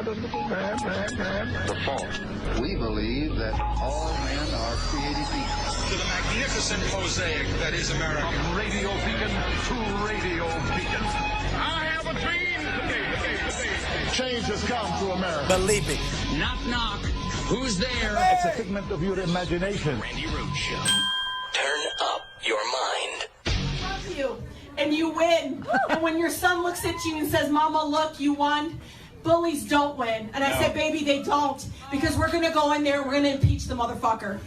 The fault. We believe that all men are created equal. To the magnificent mosaic that is America. From radio beacon to radio beacon. I have a dream today. Change has come to America. Believe me. Knock, knock. Who's there? It's a figment of your imagination. Randi Rhodes Show. Turn up your mind. Love you, and you win. And when your son looks at you and says, "Mama, look, you won," bullies don't win. And I said, "Baby, they don't, because we're gonna go in there and we're gonna impeach the motherfucker."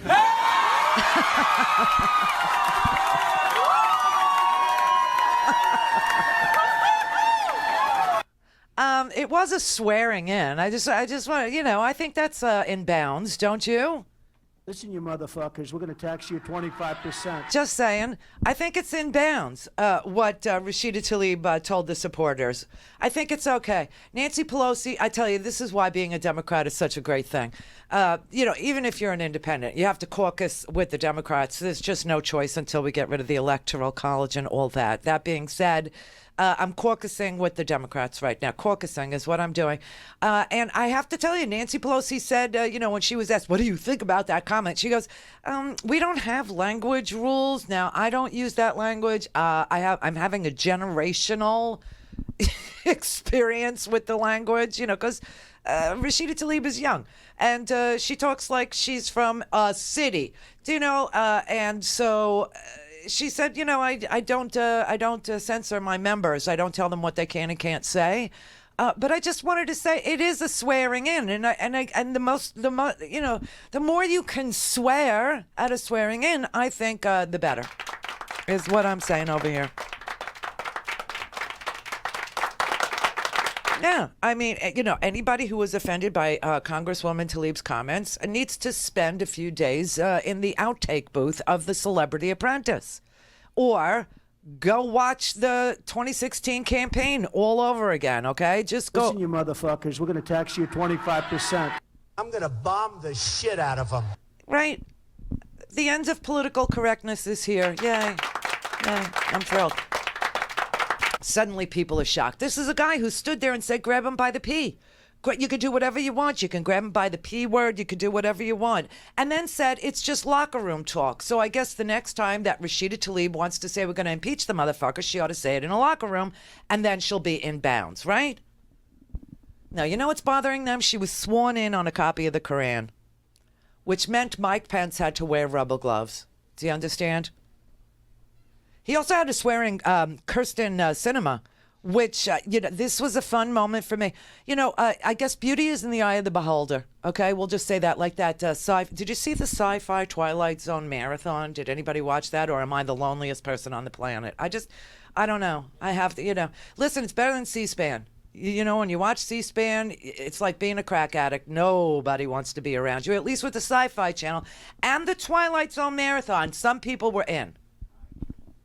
It was a swearing in. I just want to, I think that's in bounds, don't you? Listen, you motherfuckers, we're going to tax you 25%. Just saying. I think it's in bounds, what Rashida Tlaib told the supporters. I think it's okay. Nancy Pelosi, I tell you, this is why being a Democrat is such a great thing. Even if you're an independent, you have to caucus with the Democrats. There's just no choice until we get rid of the Electoral College and all that. That being said, I'm caucusing with the Democrats right now. Caucusing is what I'm doing. And I have to tell you, Nancy Pelosi said, when she was asked, what do you think about that comment? She goes, we don't have language rules. Now, I don't use that language. I'm having a generational experience with the language, because Rashida Tlaib is young. And she talks like she's from a city, and so... She said, I don't censor my members. I don't tell them what they can and can't say. But I just wanted to say it is a swearing in, and the more you can swear at a swearing in, I think the better. Is what I'm saying over here. Yeah, I mean, anybody who was offended by Congresswoman Tlaib's comments needs to spend a few days in the outtake booth of The Celebrity Apprentice. Or go watch the 2016 campaign all over again, okay? Just go. Listen, you motherfuckers, we're going to tax you 25%. I'm going to bomb the shit out of them. Right. The end of political correctness is here. Yay. I'm thrilled. Suddenly people are shocked. This is a guy who stood there and said, grab him by the P. You could do whatever you want. You can grab him by the P word. You could do whatever you want. And then said, it's just locker room talk. So I guess the next time that Rashida Tlaib wants to say we're going to impeach the motherfucker, she ought to say it in a locker room, and then she'll be in bounds, right? Now, you know what's bothering them? She was sworn in on a copy of the Quran, which meant Mike Pence had to wear rubber gloves. Do you understand? He also had to swear in Kirsten Sinema, which, this was a fun moment for me. I guess beauty is in the eye of the beholder. Okay, we'll just say that like that. Did you see the sci-fi Twilight Zone marathon? Did anybody watch that? Or am I the loneliest person on the planet? I don't know. I have to, listen, it's better than C-SPAN. When you watch C-SPAN, it's like being a crack addict. Nobody wants to be around you, at least with the Sci-Fi Channel. And the Twilight Zone marathon, some people were in.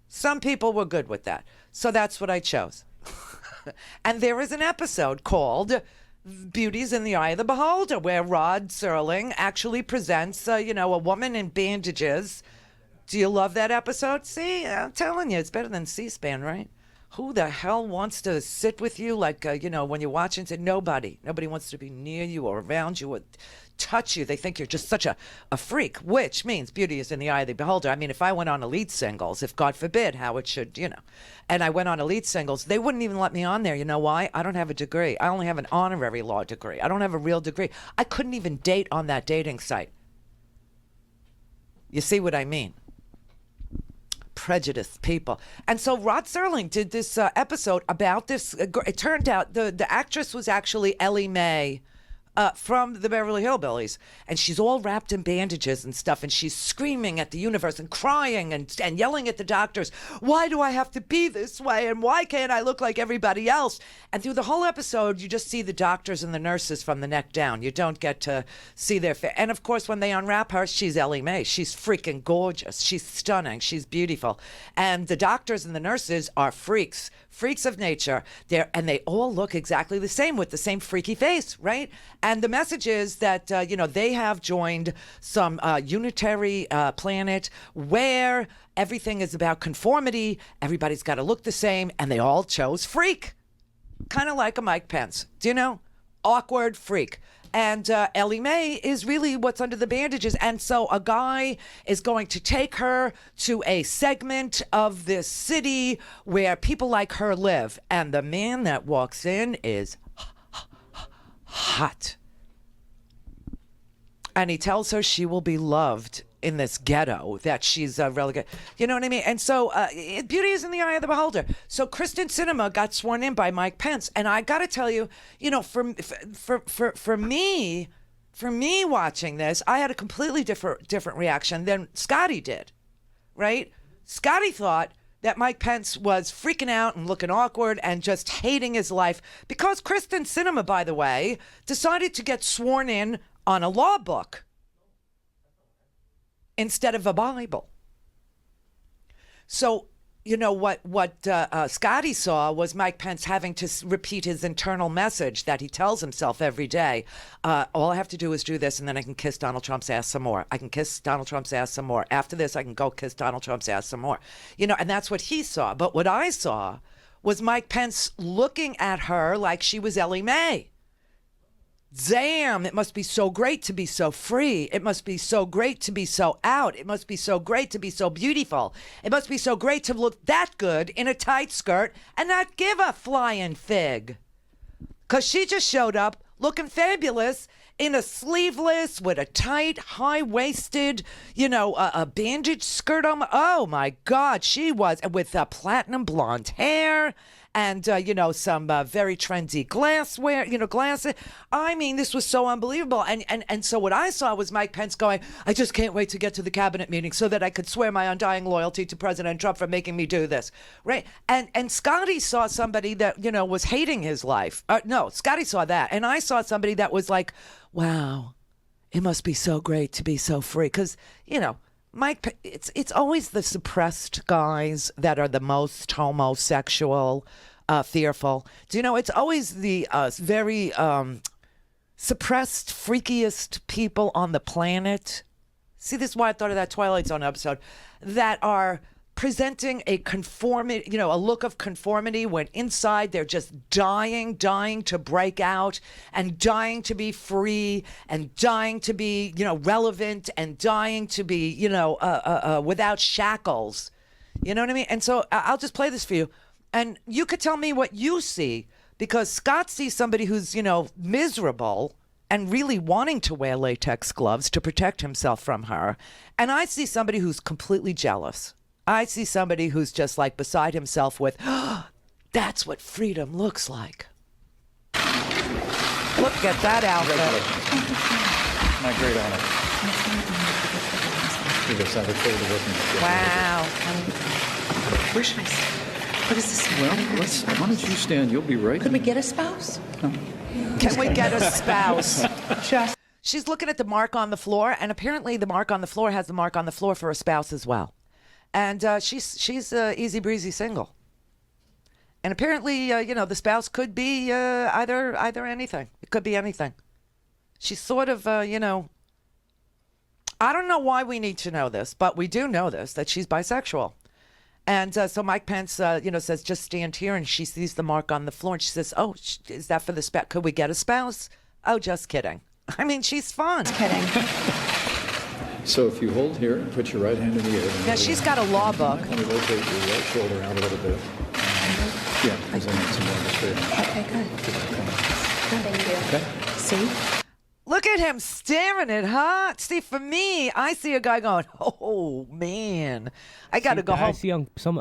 Some people were good with that. So that's what I chose. And there is an episode called Beauty's in the Eye of the Beholder, where Rod Serling actually presents, a woman in bandages. Do you love that episode? See, I'm telling you, it's better than C-SPAN, right? Who the hell wants to sit with you like, when you're watching? Nobody wants to be near you or around you or touch you. They think you're just such a freak, which means beauty is in the eye of the beholder. I mean, if I went on Elite Singles, if God forbid, Howard should, and I went on Elite Singles, they wouldn't even let me on there. You know why? I don't have a degree. I only have an honorary law degree. I don't have a real degree. I couldn't even date on that dating site. You see what I mean? Prejudiced people. And so Rod Serling did this episode about this. It turned out the actress was actually Ellie Mae from the Beverly Hillbillies, and she's all wrapped in bandages and stuff, and she's screaming at the universe and crying and yelling at the doctors, why do I have to be this way, and why can't I look like everybody else? And through the whole episode, you just see the doctors and the nurses from the neck down. You don't get to see their face. And of course, when they unwrap her, she's Ellie Mae. She's freaking gorgeous. She's stunning. She's beautiful. And the doctors and the nurses are freaks of nature. They all look exactly the same with the same freaky face, right? And the message is that, they have joined some unitary planet where everything is about conformity. Everybody's got to look the same, and they all chose freak. Kind of like a Mike Pence. Do you know? awkward freak. And Ellie Mae is really what's under the bandages. And so a guy is going to take her to a segment of this city where people like her live. And the man that walks in is hot. And he tells her she will be loved in this ghetto, that she's relegated. You know what I mean? And so beauty is in the eye of the beholder. So Kristen Sinema got sworn in by Mike Pence. And I got to tell you, you know, for me watching this, I had a completely different reaction than Scotty did, right? Scotty thought that Mike Pence was freaking out and looking awkward and just hating his life because Kristen Sinema, by the way, decided to get sworn in on a law book instead of a Bible. So, you know, what Scotty saw was Mike Pence having to repeat his internal message that he tells himself every day. All I have to do is do this, and then I can kiss Donald Trump's ass some more. I can kiss Donald Trump's ass some more. After this, I can go kiss Donald Trump's ass some more. You know, and that's what he saw. But what I saw was Mike Pence looking at her like she was Ellie Mae. Damn, it must be so great to be so free. It must be so great to be so out. It must be so great to be so beautiful. It must be so great to look that good in a tight skirt and not give a flying fig. Because she just showed up looking fabulous in a sleeveless with a tight, high-waisted, you know, a bandage skirt on. Oh, my God, she was with platinum blonde hair. And, you know, some very trendy glassware, you know, glasses. I mean, this was so unbelievable. And so what I saw was Mike Pence going, I just can't wait to get to the cabinet meeting so that I could swear my undying loyalty to President Trump for making me do this. Right. And Scotty saw somebody that, you know, was hating his life. No, Scotty saw that. And I saw somebody that was like, wow, it must be so great to be so free. Because, you know, Mike, it's always the suppressed guys that are the most homosexual, fearful. Do you know, it's always the very suppressed, freakiest people on the planet. See, this is why I thought of that Twilight Zone episode, that are presenting a conformity, you know, a look of conformity when inside they're just dying to break out and dying to be free and dying to be, you know, relevant and dying to be, you know, without shackles. You know what I mean? And so I'll just play this for you. And you could tell me what you see, because Scott sees somebody who's, you know, miserable and really wanting to wear latex gloves to protect himself from her. And I see somebody who's completely jealous. I see somebody who's just like beside himself with, oh, that's what freedom looks like. Look at that outfit. My great honor. Yes, I look forward to working with you. Wow. Where should I stand? What is this? Well, why don't you stand? You'll be right. Could we get a spouse? No. Can we get a spouse? Just. She's looking at the mark on the floor, and apparently the mark on the floor has the mark on the floor for a spouse as well. And she's easy breezy single. And apparently, you know, the spouse could be either anything. It could be anything. She's sort of, you know, I don't know why we need to know this, but we do know this, that she's bisexual. And so Mike Pence, you know, says, just stand here. And she sees the mark on the floor. And she says, oh, is that for the spouse? Could we get a spouse? Oh, just kidding. I mean, she's fun. Just kidding. So if you hold here and put your right hand in the air. Now, she's got a law book. Let me rotate your right shoulder out a little bit. Yeah, because I need some more to straighten. Okay, good. Thank you. Okay. See? Look at him staring at her. See, for me, I see a guy going, oh, man, I got to go home.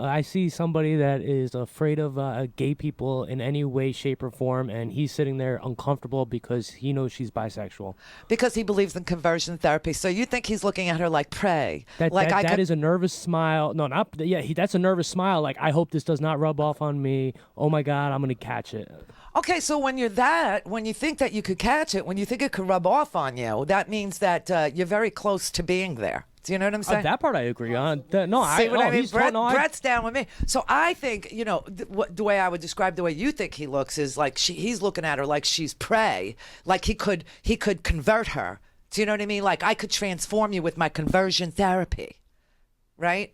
I see somebody that is afraid of gay people in any way, shape, or form, and he's sitting there uncomfortable because he knows she's bisexual. Because he believes in conversion therapy. So you think he's looking at her like prey. That is a nervous smile. No, not, yeah, that's a nervous smile. Like, I hope this does not rub off on me. Oh, my God, I'm going to catch it. Okay, so when you think that you could catch it, when you think it could rub off on you, that means that you're very close to being there. Do you know what I'm saying? That part I agree on. Brett's down with me. So I think, you know, the way I would describe the way you think he looks is like he's looking at her like she's prey, like he could convert her. Do you know what I mean? Like, I could transform you with my conversion therapy, right?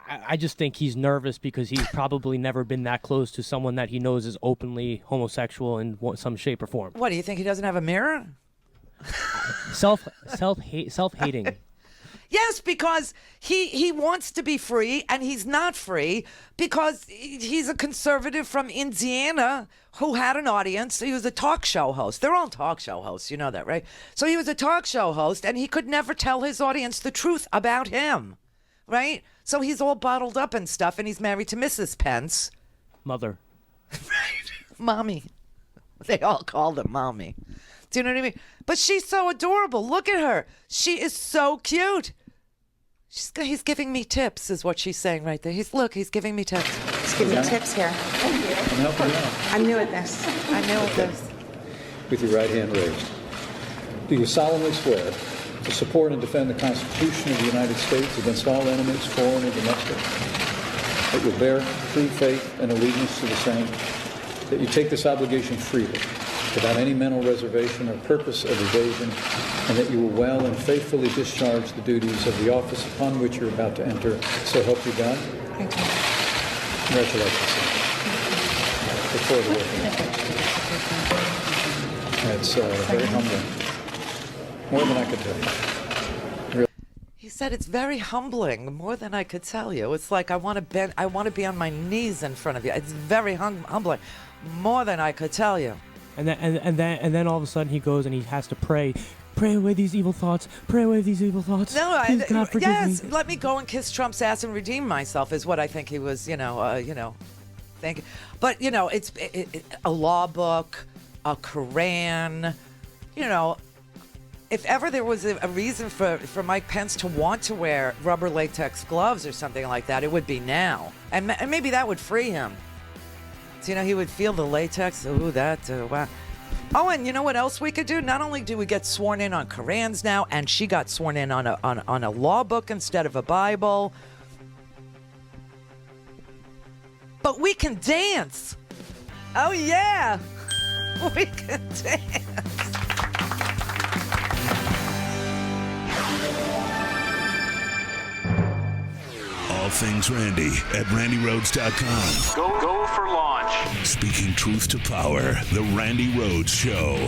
I just think he's nervous because he's probably never been that close to someone that he knows is openly homosexual in some shape or form. What, do you think he doesn't have a mirror? Self-hating. Yes, because he wants to be free, and he's not free because he's a conservative from Indiana who had an audience. He was a talk show host. They're all talk show hosts. You know that, right? So he was a talk show host, and he could never tell his audience the truth about him, right? So he's all bottled up and stuff, and he's married to Mrs. Pence. Mother. Right. Mommy. They all called him Mommy. Do you know what I mean? But she's so adorable. Look at her. She is so cute. He's giving me tips, is what she's saying right there. He's giving me tips. He's giving me tips here. Thank you. I'm helping you out. I'm new at this. With your right hand raised. Do you solemnly swear to support and defend the Constitution of the United States against all enemies, foreign and domestic? That you'll bear true faith and allegiance to the same? That you take this obligation freely, without any mental reservation or purpose of evasion, and that you will well and faithfully discharge the duties of the office upon which you're about to enter. So help you God? Thank you. Congratulations. Look forward to working with you. That's very humbling. More than I could tell you. He said it's very humbling, more than I could tell you. It's like I want to be on my knees in front of you. It's very humbling, more than I could tell you. And then all of a sudden he goes and he has to pray away these evil thoughts. Pray away these evil thoughts. No, Please, God, forgive me. let me go and kiss Trump's ass and redeem myself is what I think he was, thinking. But it's a law book, a Quran, If ever there was a reason for Mike Pence to want to wear rubber latex gloves or something like that, it would be now, and maybe that would free him. So, he would feel the latex. Ooh, wow. Oh, and you know what else we could do? Not only do we get sworn in on Qurans now, and she got sworn in on a law book instead of a Bible, but we can dance. Oh, yeah. We can dance. All things Randi at RandiRhodes.com. Go for launch. Speaking truth to power, the Randi Rhodes Show.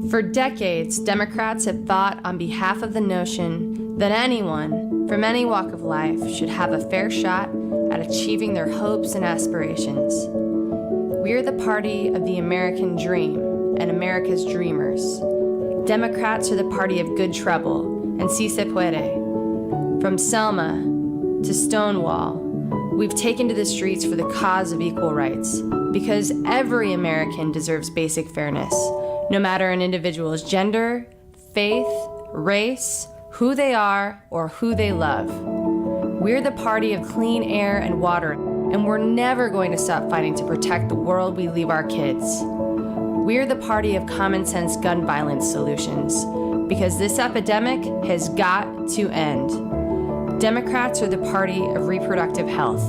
For decades, Democrats have fought on behalf of the notion that anyone from any walk of life should have a fair shot at achieving their hopes and aspirations. We're the party of the American dream and America's dreamers. Democrats are the party of good trouble and si se puede. From Selma to Stonewall, we've taken to the streets for the cause of equal rights, because every American deserves basic fairness, no matter an individual's gender, faith, race, who they are, or who they love. We're the party of clean air and water, and we're never going to stop fighting to protect the world we leave our kids. We're the party of common sense gun violence solutions, because this epidemic has got to end. Democrats are the party of reproductive health,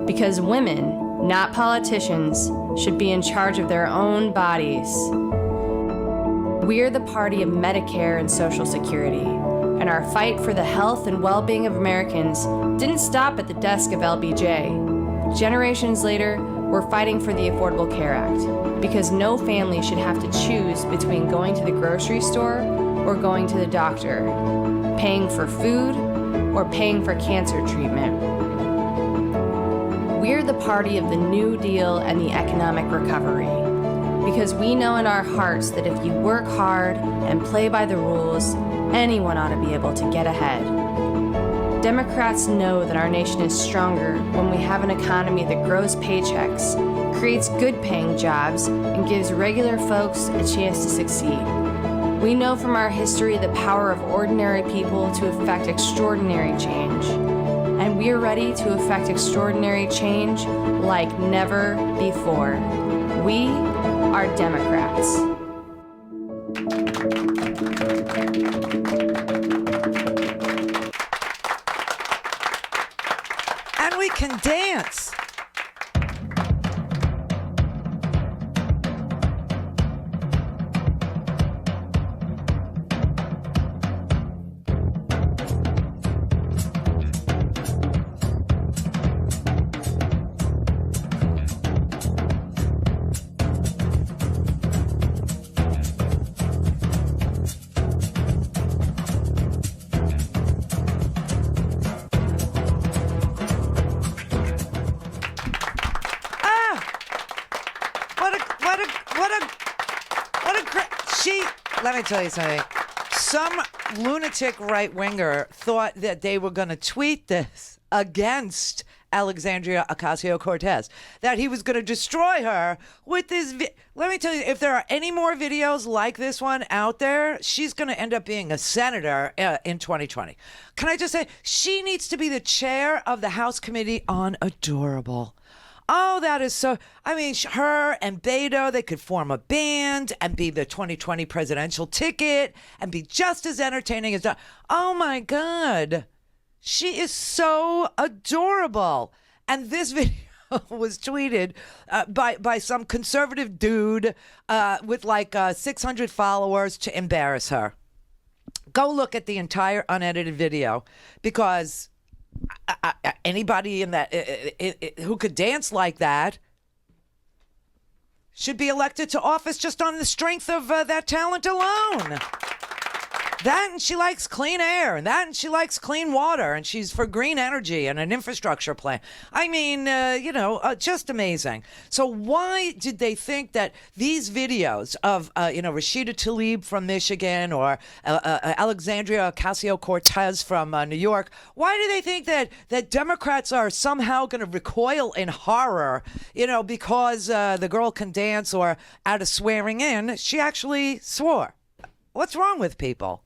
because women, not politicians, should be in charge of their own bodies. We're the party of Medicare and Social Security, and our fight for the health and well-being of Americans didn't stop at the desk of LBJ. Generations later, we're fighting for the Affordable Care Act, because no family should have to choose between going to the grocery store or going to the doctor, paying for food, or paying for cancer treatment. We're the party of the New Deal and the economic recovery, because we know in our hearts that if you work hard and play by the rules, anyone ought to be able to get ahead. Democrats know that our nation is stronger when we have an economy that grows paychecks, creates good-paying jobs, and gives regular folks a chance to succeed. We know from our history the power of ordinary people to effect extraordinary change. And we are ready to effect extraordinary change like never before. We are Democrats. And we can dance. Let me tell you something. Some lunatic right-winger thought that they were going to tweet this against Alexandria Ocasio-Cortez, that he was going to destroy her with this. Let me tell you, if there are any more videos like this one out there, she's going to end up being a senator in 2020. Can I just say, she needs to be the chair of the House Committee on Adorable. Oh, that is so. I mean, her and Beto, they could form a band and be the 2020 presidential ticket and be just as entertaining as. Oh, my God. She is so adorable. And this video was tweeted by some conservative dude with like 600 followers to embarrass her. Go look at the entire unedited video, because anybody in that who could dance like that should be elected to office just on the strength of that talent alone. That, and she likes clean air, and that, and she likes clean water, and she's for green energy and an infrastructure plan. I mean, just amazing. So why did they think that these videos of, Rashida Tlaib from Michigan or Alexandria Ocasio-Cortez from New York, why do they think that Democrats are somehow going to recoil in horror, because the girl can dance, or out of swearing in, she actually swore? What's wrong with people?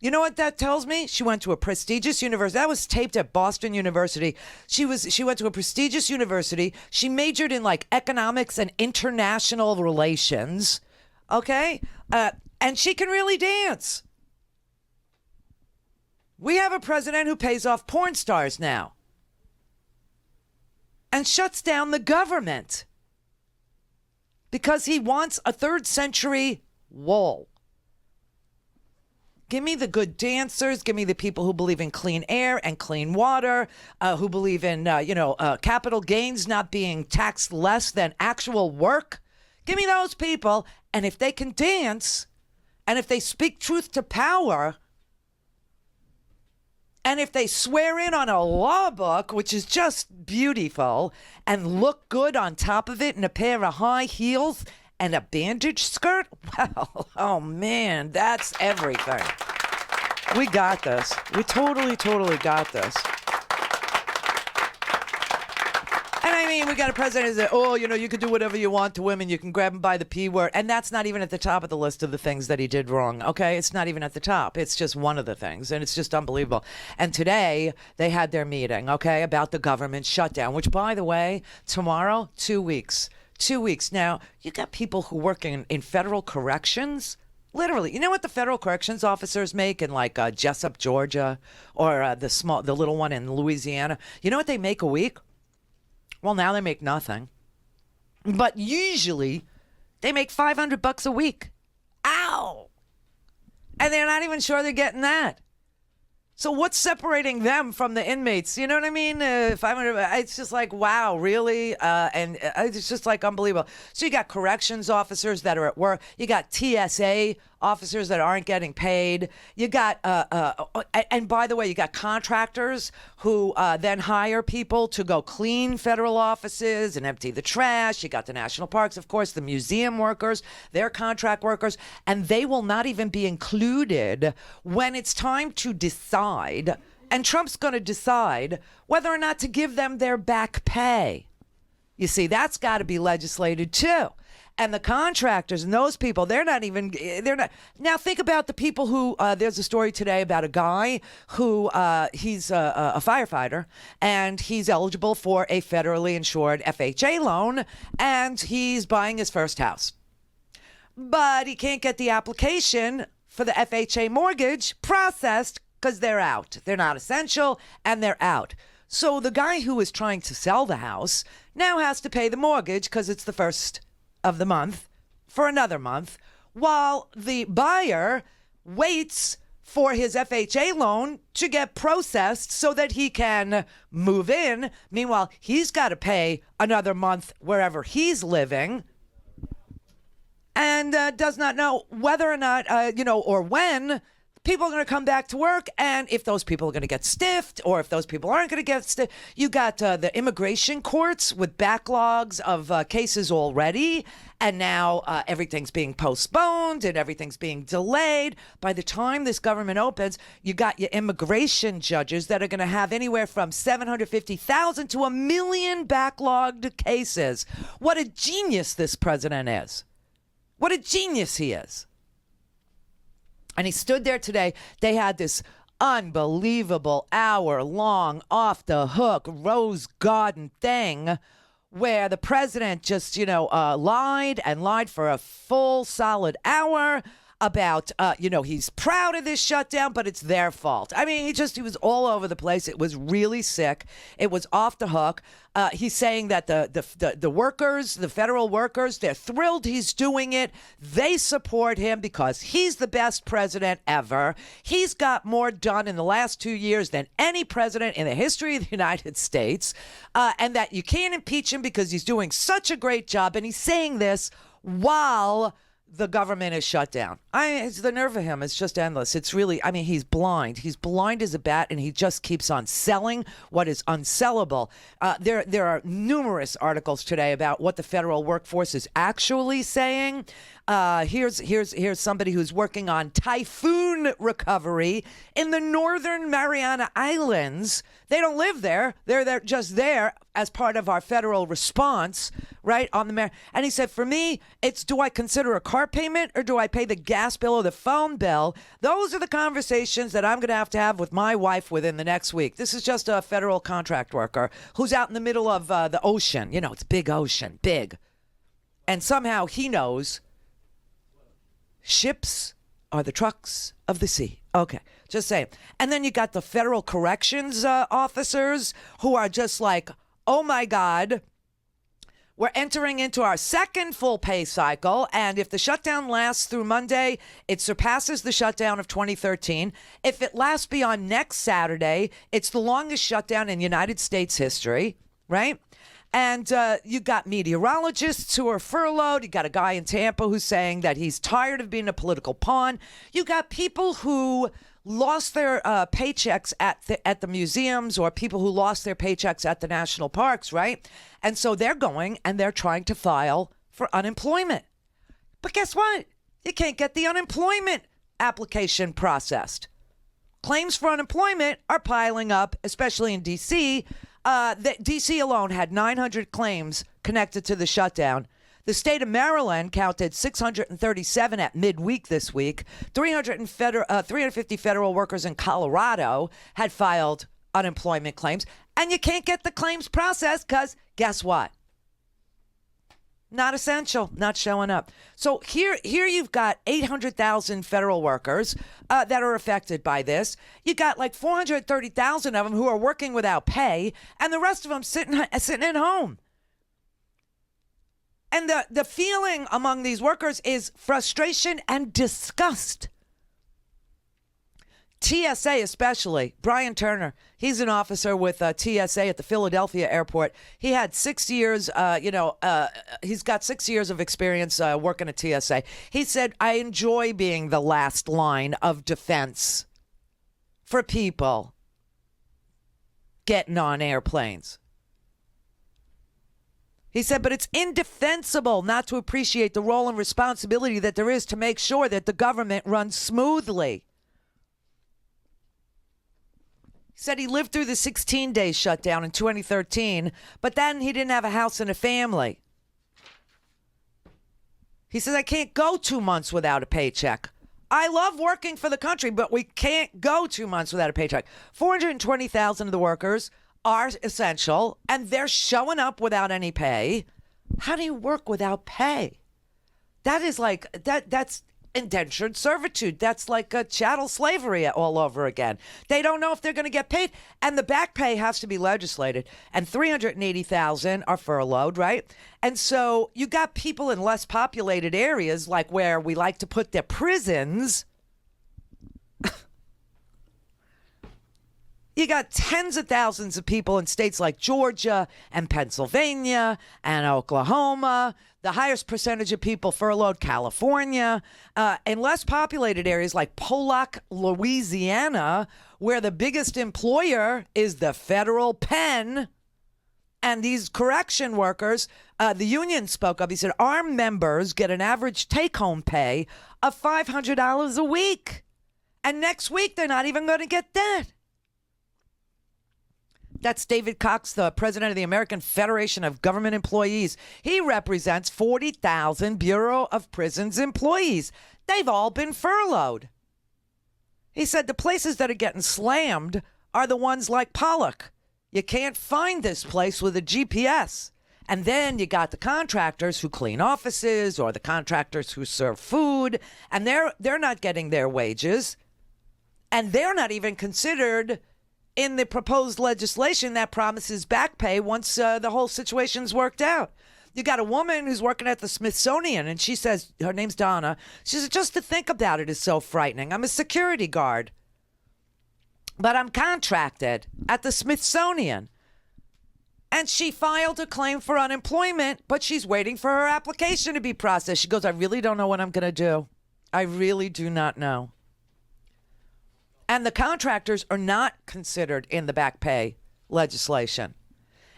You know what that tells me? She went to a prestigious university. That was taped at Boston University. She went to a prestigious university. She majored in like economics and international relations. Okay? And she can really dance. We have a president who pays off porn stars now and shuts down the government because he wants a third century wall. Give me the good dancers. Give me the people who believe in clean air and clean water, who believe in, capital gains not being taxed less than actual work. Give me those people. And if they can dance, and if they speak truth to power, and if they swear in on a law book, which is just beautiful, and look good on top of it in a pair of high heels and a bandage skirt? Well, oh man, that's everything. We got this. We totally got this. And I mean, we got a president who said, you can do whatever you want to women. You can grab them by the P word. And that's not even at the top of the list of the things that he did wrong, okay? It's not even at the top. It's just one of the things. And it's just unbelievable. And today, they had their meeting, okay, about the government shutdown, which, by the way, tomorrow, 2 weeks. 2 weeks. Now, you got people who work in federal corrections. Literally, you know what the federal corrections officers make in like Jessup, Georgia, or the little one in Louisiana? You know what they make a week? Well, now they make nothing. But usually, they make $500 a week. Ow! And they're not even sure they're getting that. So what's separating them from the inmates? You know what I mean? 500. It's just like, wow, really? And it's just like unbelievable. So you got corrections officers that are at work. You got TSA officers that aren't getting paid. You got, and by the way, you got contractors who then hire people to go clean federal offices and empty the trash. You got the national parks, of course, the museum workers, they're contract workers, and they will not even be included when it's time to decide. And Trump's going to decide whether or not to give them their back pay. You see, that's got to be legislated too. And the contractors and those people, they're not. Now think about the people who, there's a story today about a guy who, he's a firefighter, and he's eligible for a federally insured FHA loan, and he's buying his first house. But he can't get the application for the FHA mortgage processed because they're out. They're not essential, and they're out. So the guy who is trying to sell the house now has to pay the mortgage because it's the first of the month for another month, while the buyer waits for his FHA loan to get processed so that he can move in. Meanwhile, he's got to pay another month wherever he's living, and does not know whether or not, or when people are going to come back to work, and if those people are going to get stiffed or if those people aren't going to get stiffed, you got the immigration courts with backlogs of cases already, and now everything's being postponed and everything's being delayed. By the time this government opens, you got your immigration judges that are going to have anywhere from 750,000 to 1 million backlogged cases. What a genius this president is. What a genius he is. And he stood there today. They had this unbelievable hour-long, off-the-hook, rose garden thing where the president just, lied and lied for a full, solid hour about, he's proud of this shutdown, but it's their fault. I mean, he was all over the place. It was really sick. It was off the hook. He's saying that the workers, the federal workers, they're thrilled he's doing it. They support him because he's the best president ever. He's got more done in the last 2 years than any president in the history of the United States, and that you can't impeach him because he's doing such a great job. And he's saying this while the government is shut down. It's the nerve of him. It's just endless. It's really, he's blind. He's blind as a bat, and he just keeps on selling what is unsellable. There are numerous articles today about what the federal workforce is actually saying. Here's somebody who's working on typhoon recovery in the Northern Mariana Islands. They don't live there. They're just there as part of our federal response, right? And he said, for me, it's do I consider a car payment or do I pay the gas bill or the phone bill? Those are the conversations that I'm going to have with my wife within the next week. This is just a federal contract worker who's out in the middle of the ocean. It's big ocean, big. And somehow he knows ships are the trucks of the sea. Okay, just saying. And then you got the federal corrections officers who are just like, oh my God, we're entering into our second full pay cycle. And if the shutdown lasts through Monday, it surpasses the shutdown of 2013. If it lasts beyond next Saturday, it's the longest shutdown in United States history, right? And you got meteorologists who are furloughed. You got a guy in Tampa who's saying that he's tired of being a political pawn. You got people who lost their paychecks at the museums, or people who lost their paychecks at the national parks, right? And so they're going and they're trying to file for unemployment. But guess what? You can't get the unemployment application processed. Claims for unemployment are piling up, especially in D.C. D.C. alone had 900 claims connected to the shutdown. The state of Maryland counted 637 at midweek this week. 350 federal workers in Colorado had filed unemployment claims. And you can't get the claims processed because guess what? Not essential, not showing up. So here you've got 800,000 federal workers that are affected by this. You got like 430,000 of them who are working without pay, and the rest of them sitting at home. And the feeling among these workers is frustration and disgust. TSA especially, Brian Turner, he's an officer with TSA at the Philadelphia airport. He had 6 years, he's got 6 years of experience working at TSA. He said, I enjoy being the last line of defense for people getting on airplanes. He said, but it's indefensible not to appreciate the role and responsibility that there is to make sure that the government runs smoothly. Said he lived through the 16-day shutdown in 2013, but then he didn't have a house and a family. He says, I can't go 2 months without a paycheck. I love working for the country, but we can't go 2 months without a paycheck. 420,000 of the workers are essential, and they're showing up without any pay. How do you work without pay? That is like, that's indentured servitude. That's like a chattel slavery all over again. They don't know if they're going to get paid, and the back pay has to be legislated. And 380,000 are furloughed, right? And so you got people in less populated areas, like where we like to put their prisons. You got tens of thousands of people in states like Georgia and Pennsylvania and Oklahoma. The highest percentage of people furloughed, California. In less populated areas like Pollock, Louisiana, where the biggest employer is the federal pen. And these correction workers, the union spoke of, he said, our members get an average take-home pay of $500 a week. And next week, they're not even going to get that. That's David Cox, the president of the American Federation of Government Employees. He represents 40,000 Bureau of Prisons employees. They've all been furloughed. He said the places that are getting slammed are the ones like Pollock. You can't find this place with a GPS. And then you got the contractors who clean offices or the contractors who serve food, and they're not getting their wages. And they're not even considered in the proposed legislation that promises back pay once the whole situation's worked out. You got a woman who's working at the Smithsonian, and she says, her name's Donna, she says, just to think about it is so frightening. I'm a security guard, but I'm contracted at the Smithsonian. And she filed a claim for unemployment, but she's waiting for her application to be processed. She goes, I really don't know what I'm going to do. I really do not know. And the contractors are not considered in the back pay legislation.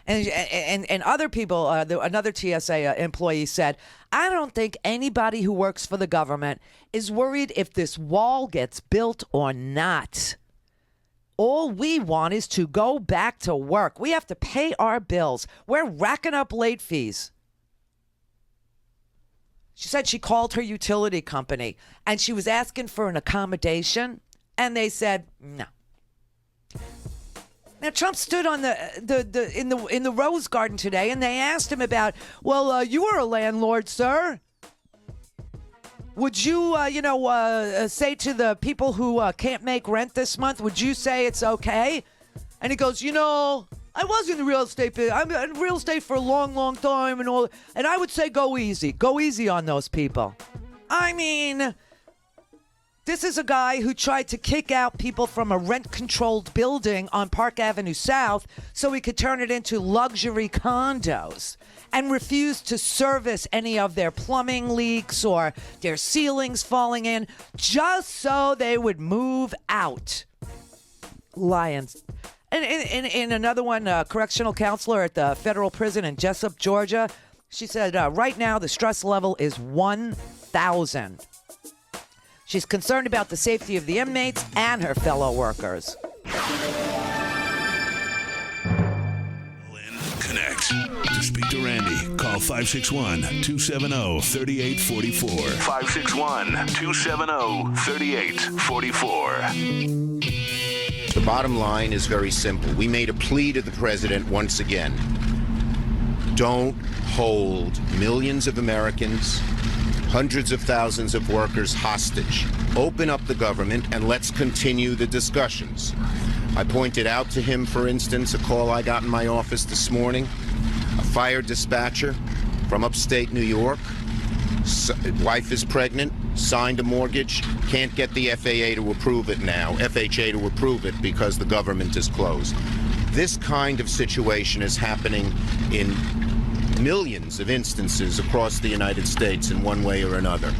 And other people, another TSA employee said, I don't think anybody who works for the government is worried if this wall gets built or not. All we want is to go back to work. We have to pay our bills. We're racking up late fees. She said she called her utility company and she was asking for an accommodation. And they said no. Now Trump stood on in the Rose Garden today, and they asked him about, well, you are a landlord, sir. Would you, say to the people who can't make rent this month, would you say it's okay? And he goes, I was in the real estate business. I'm in real estate for a long, long time, and I would say go easy on those people. I mean, this is a guy who tried to kick out people from a rent-controlled building on Park Avenue South so he could turn it into luxury condos and refused to service any of their plumbing leaks or their ceilings falling in just so they would move out. Lions. And in another one, a correctional counselor at the federal prison in Jessup, Georgia, she said, right now the stress level is 1,000. She's concerned about the safety of the inmates and her fellow workers. Connect. To speak to Randi, call 561-270-3844. 561-270-3844. The bottom line is very simple. We made a plea to the president once again. Don't hold millions of Americans, hundreds of thousands of workers hostage. Open up the government and let's continue the discussions. I pointed out to him, for instance, a call I got in my office this morning. A fire dispatcher from upstate New York. Wife is pregnant, signed a mortgage, can't get the FHA to approve it because the government is closed. This kind of situation is happening in millions of instances across the United States in one way or another.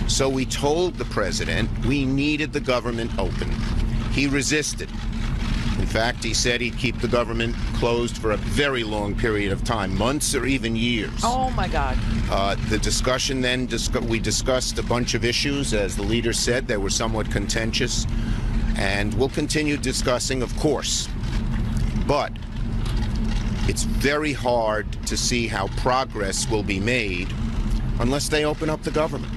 So we told the president we needed the government open. He resisted. In fact, he said he'd keep the government closed for a very long period of time, months or even years. Oh, my God. The discussion then, we discussed a bunch of issues. As the leader said, they were somewhat contentious. And we'll continue discussing, of course. But it's very hard to see how progress will be made unless they open up the government.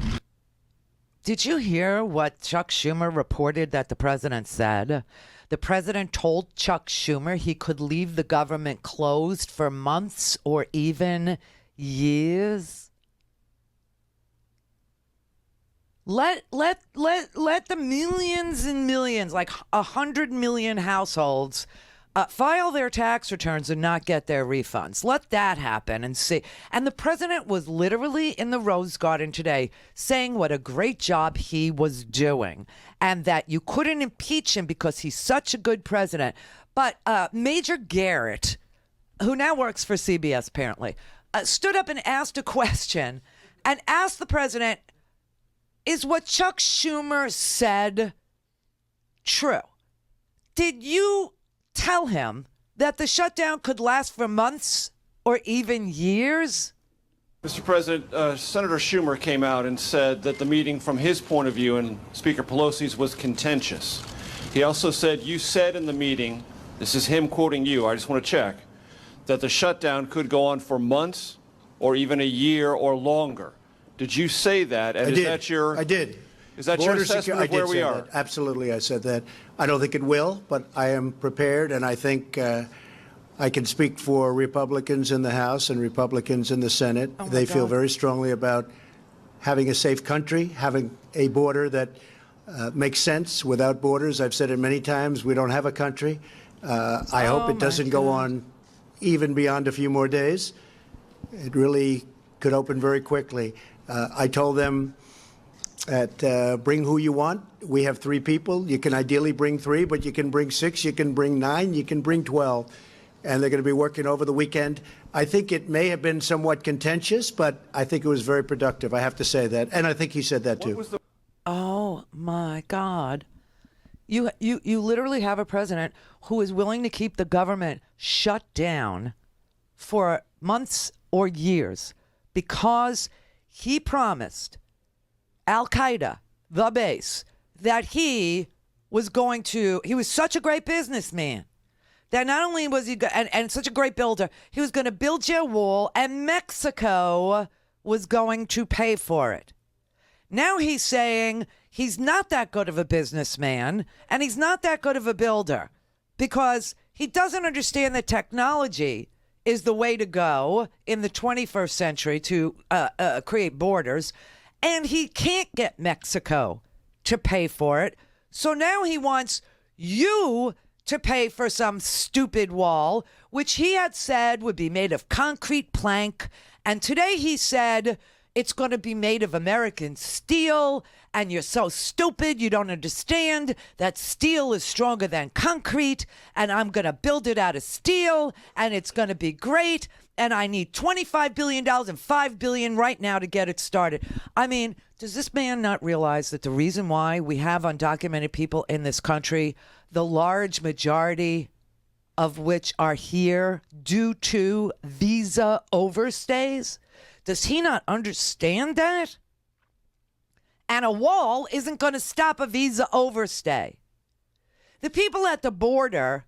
Did you hear what Chuck Schumer reported that the president said? The president told Chuck Schumer he could leave the government closed for months or even years. Let the millions and millions, like 100 million households, file their tax returns and not get their refunds. Let that happen and see. And the president was literally in the Rose Garden today saying what a great job he was doing and that you couldn't impeach him because he's such a good president. But Major Garrett, who now works for CBS apparently, stood up and asked a question and asked the president, is what Chuck Schumer said true? Did you tell him that the shutdown could last for months or even years? Mr. President, Senator Schumer came out and said that the meeting from his point of view and Speaker Pelosi's was contentious. He also said, you said in the meeting, this is him quoting you, I just want to check, that the shutdown could go on for months or even a year or longer. Did you say that? And I did. Is that your assessment of where we are? That. Absolutely, I said that. I don't think it will, but I am prepared, and I think I can speak for Republicans in the House and Republicans in the Senate. They feel very strongly about having a safe country, having a border that makes sense without borders. I've said it many times, we don't have a country. I hope it doesn't go on even beyond a few more days. It really could open very quickly. I told them that bring who you want. We have 3 people. You can ideally bring 3, but you can bring 6, you can bring 9, you can bring 12. And they're going to be working over the weekend. I think it may have been somewhat contentious, but I think it was very productive. I have to say that. And I think he said that too. Oh, my God. You literally have a president who is willing to keep the government shut down for months or years because he promised Al-Qaeda, the base, that he was such a great businessman that not only was he and such a great builder, he was going to build you a wall and Mexico was going to pay for it. Now he's saying he's not that good of a businessman and he's not that good of a builder because he doesn't understand that technology is the way to go in the 21st century to create borders, and he can't get Mexico to pay for it. So now he wants you to pay for some stupid wall, which he had said would be made of concrete plank. And today he said it's going to be made of American steel. And you're so stupid, you don't understand that steel is stronger than concrete. And I'm going to build it out of steel. And it's going to be great. And I need $25 billion and $5 billion right now to get it started. I mean, does this man not realize that the reason why we have undocumented people in this country, the large majority of which are here due to visa overstays? Does he not understand that? And a wall isn't going to stop a visa overstay. The people at the border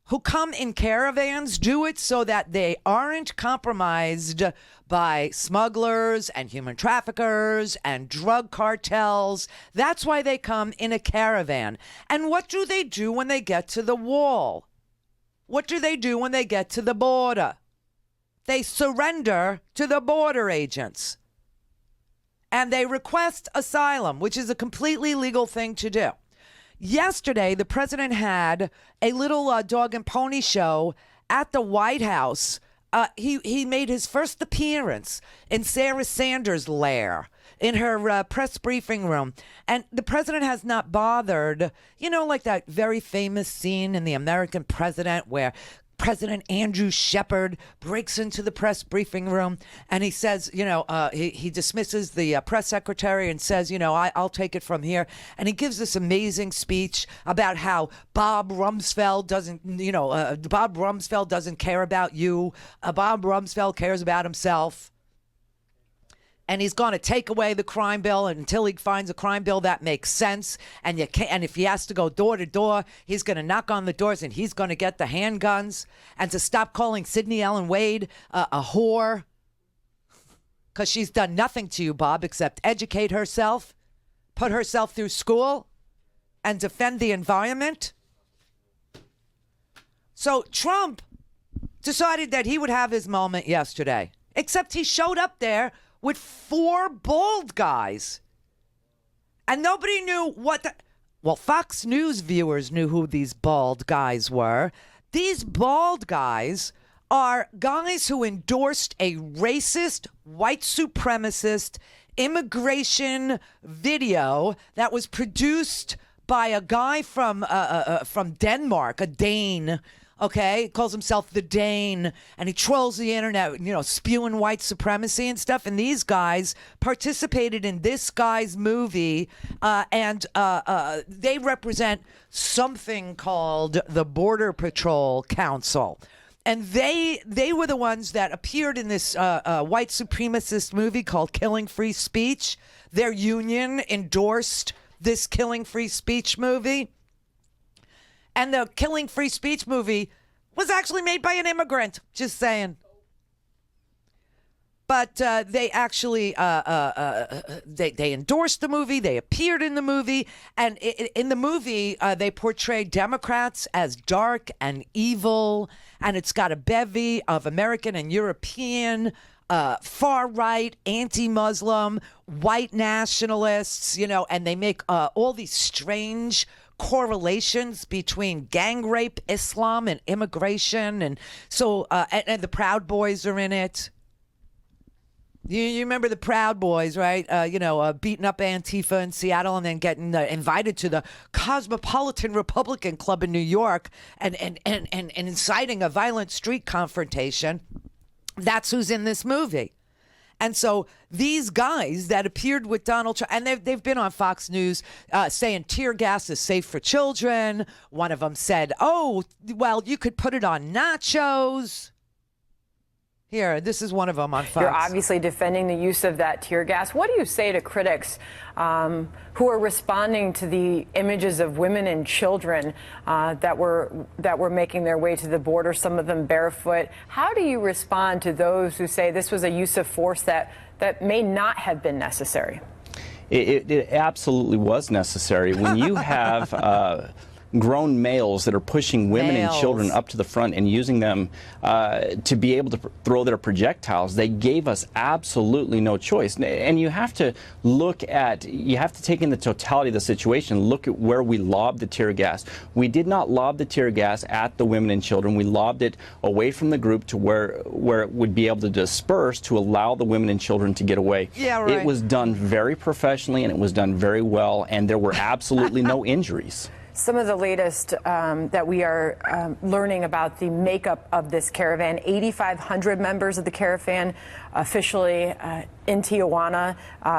who come in caravans do it so that they aren't compromised by smugglers and human traffickers and drug cartels. That's why they come in a caravan. And what do they do when they get to the wall? What do they do when they get to the border? They surrender to the border agents. And they request asylum, which is a completely legal thing to do. Yesterday, the president had a little dog and pony show at the White House. He made his first appearance in Sarah Sanders' lair in her press briefing room. And the president has not bothered, like that very famous scene in The American President where President Andrew Shepard breaks into the press briefing room and he says, he dismisses the press secretary and says, I'll take it from here. And he gives this amazing speech about how Bob Rumsfeld doesn't care about you. Bob Rumsfeld cares about himself. And he's going to take away the crime bill until he finds a crime bill that makes sense. And if he has to go door to door, he's going to knock on the doors and he's going to get the handguns. And to stop calling Sidney Ellen Wade a whore, because she's done nothing to you, Bob, except educate herself, put herself through school, and defend the environment. So Trump decided that he would have his moment yesterday, except he showed up there with 4 bald guys. And nobody knew well, Fox News viewers knew who these bald guys were. These bald guys are guys who endorsed a racist, white supremacist immigration video that was produced by a guy from Denmark, a Dane. Okay, calls himself the Dane, and he trolls the internet, spewing white supremacy and stuff. And these guys participated in this guy's movie, and they represent something called the Border Patrol Council. And they were the ones that appeared in this white supremacist movie called Killing Free Speech. Their union endorsed this Killing Free Speech movie. And the Killing Free Speech movie was actually made by an immigrant, just saying. But they actually, they endorsed the movie. They appeared in the movie. And in the movie, they portrayed Democrats as dark and evil. And it's got a bevy of American and European far-right, anti-Muslim, white nationalists, and they make all these strange correlations between gang rape, Islam, and immigration. And so, and the Proud Boys are in it. You remember the Proud Boys, right? Beating up Antifa in Seattle and then getting invited to the Cosmopolitan Republican Club in New York and inciting a violent street confrontation. That's who's in this movie. And so these guys that appeared with Donald Trump, and they've been on Fox News saying tear gas is safe for children. One of them said, oh, well, you could put it on nachos. Here, this is one of them on Fox. You're obviously defending the use of that tear gas. What do you say to critics who are responding to the images of women and children that were making their way to the border, some of them barefoot? How do you respond to those who say this was a use of force that may not have been necessary? It absolutely was necessary. When you have grown males that are pushing women and children up to the front and using them to be able to throw their projectiles, they gave us absolutely no choice. And you have to take in the totality of the situation, look at where we lobbed the tear gas. We did not lob the tear gas at the women and children. We lobbed it away from the group to where it would be able to disperse to allow the women and children to get away. Yeah, right. It was done very professionally and it was done very well, and there were absolutely no injuries. Some of the latest that we are learning about the makeup of this caravan, 8,500 members of the caravan officially in Tijuana.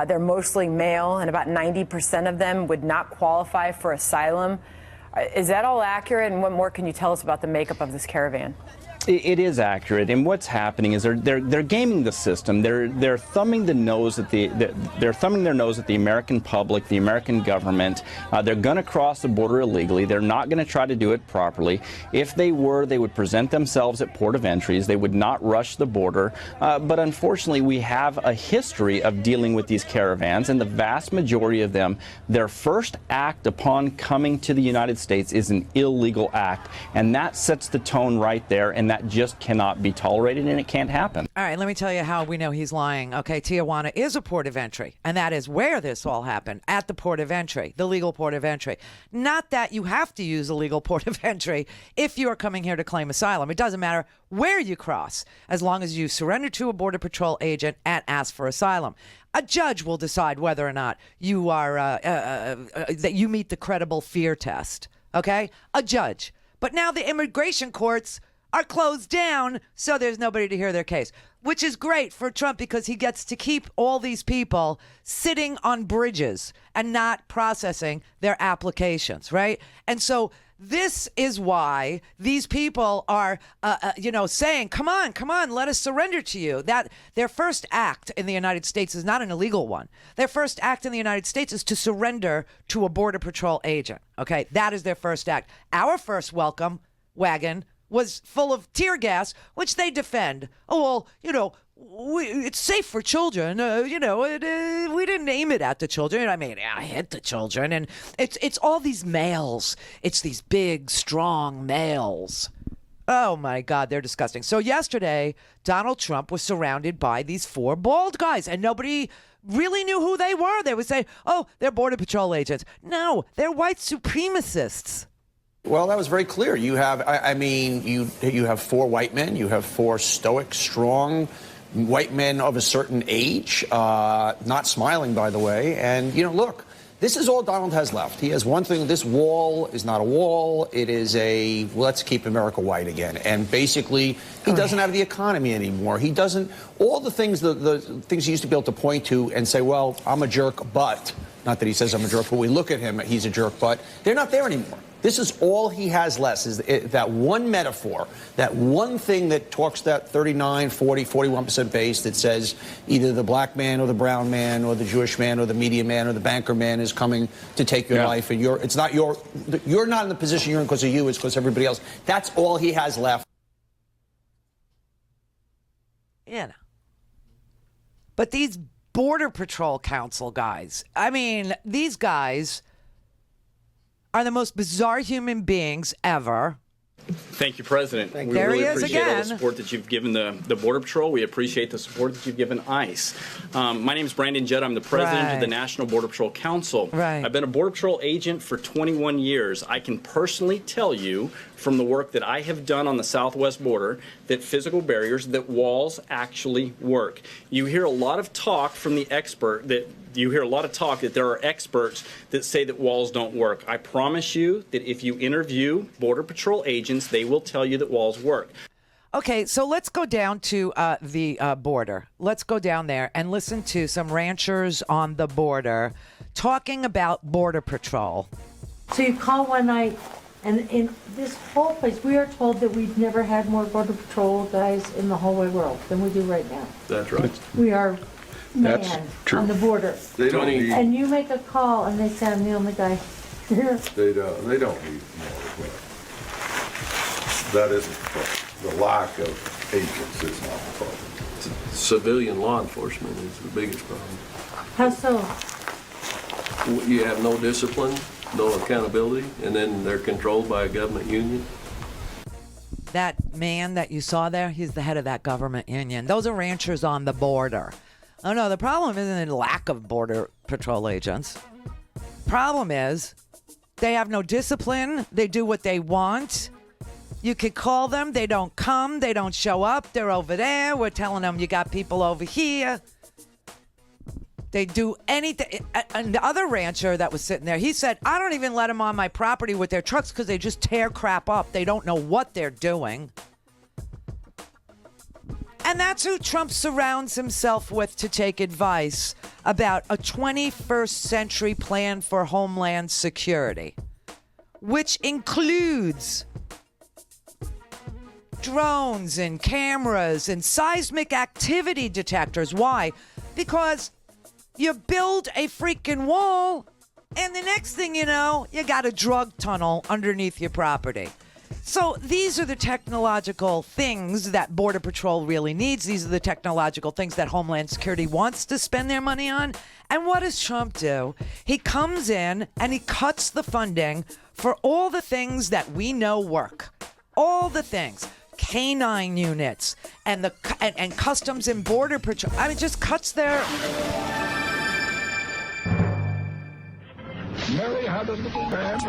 They're mostly male, and about 90% of them would not qualify for asylum. Is that all accurate, and what more can you tell us about the makeup of this caravan? It is accurate, and what's happening is they're gaming the system. They're thumbing the nose at they're thumbing their nose at the American public, the American government. They're going to cross the border illegally. They're not going to try to do it properly. If they were, they would present themselves at port of entries. They would not rush the border. But unfortunately, we have a history of dealing with these caravans, and the vast majority of them, their first act upon coming to the United States is an illegal act, and that sets the tone right there. And that just cannot be tolerated, and it can't happen. All right, let me tell you how we know he's lying. Okay, Tijuana is a port of entry, and that is where this all happened, at the port of entry, the legal port of entry. Not that you have to use a legal port of entry if you are coming here to claim asylum. It doesn't matter where you cross, as long as you surrender to a Border Patrol agent and ask for asylum. A judge will decide whether or not you are that you meet the credible fear test. Okay, a judge. But now the immigration courts are closed down, so there's nobody to hear their case, which is great for Trump because he gets to keep all these people sitting on bridges and not processing their applications, right? And so this is why these people are, saying, come on, let us surrender to you. That their first act in the United States is not an illegal one. Their first act in the United States is to surrender to a Border Patrol agent, okay? That is their first act. Our first welcome wagon was full of tear gas, which they defend. Oh, well, it's safe for children. We didn't aim it at the children. I mean, I hit the children. And it's all these males. It's these big, strong males. Oh, my God, they're disgusting. So yesterday, Donald Trump was surrounded by these four bald guys, and nobody really knew who they were. They would say, oh, they're Border Patrol agents. No, they're white supremacists. Well, that was very clear. You have, you have four white men. You have four stoic, strong white men of a certain age, not smiling, by the way. And, look, This is all Donald has left. He has one thing. This wall is not a wall. It is a let's keep America white again. And basically, he doesn't have the economy anymore. He doesn't, all the things the things he used to be able to point to and say, well, I'm a jerk, but, not that he says I'm a jerk, but we look at him, he's a jerk, but they're not there anymore. This is all he has left, is that one metaphor, that one thing that talks that 39, 40, 41% base that says either the black man or the brown man or the Jewish man or the media man or the banker man is coming to take your life, and you're not in the position you're in because of you, it's because everybody else. That's all he has left. Yeah. But these Border Patrol Council guys, I mean, these guys are the most bizarre human beings ever. Thank you, President. We There really he is appreciate all the again. support that you've given the Border Patrol. We appreciate the support that you've given ICE. My name is Brandon Jett. I'm the president of the National Border Patrol Council. Right. I've been a Border Patrol agent for 21 years. I can personally tell you from the work that I have done on the southwest border that physical barriers, that walls actually work. You hear a lot of talk from the expert that there are experts that say that walls don't work. I promise you that if you interview Border Patrol agents, they will tell you that walls work. Okay, so let's go down to the border. Let's go down there and listen to some ranchers on the border talking about Border Patrol. So you call one night, and in this whole place, we are told that we've never had more Border Patrol guys in the whole wide world than we do right now. That's right. We are That's man true. on the border. They don't need. And you make a call, and they say, I'm the only guy here. They don't need more. That isn't the problem. The lack of agents is not the problem. Civilian law enforcement is the biggest problem. How so? You have no discipline, no accountability, and then they're controlled by a government union. That man that you saw there, he's the head of that government union. Those are ranchers on the border. Oh no, the problem isn't the lack of Border Patrol agents. Problem is they have no discipline. They do what they want. You could call them. They don't come. They don't show up. They're over there. We're telling them you got people over here. They do anything. And the other rancher that was sitting there, he said, I don't even let them on my property with their trucks because they just tear crap up. They don't know what they're doing. And that's who Trump surrounds himself with to take advice about a 21st century plan for homeland security, which includes drones and cameras and seismic activity detectors. Why? Because you build a freaking wall, and the next thing you know, you got a drug tunnel underneath your property. So these are the technological things that Border Patrol really needs. These are the technological things that Homeland Security wants to spend their money on. And what does Trump do? He comes in and he cuts the funding for all the things that we know work. All the things. Canine units and and Customs and Border Patrol. I mean, just cuts their... Mary had a little man.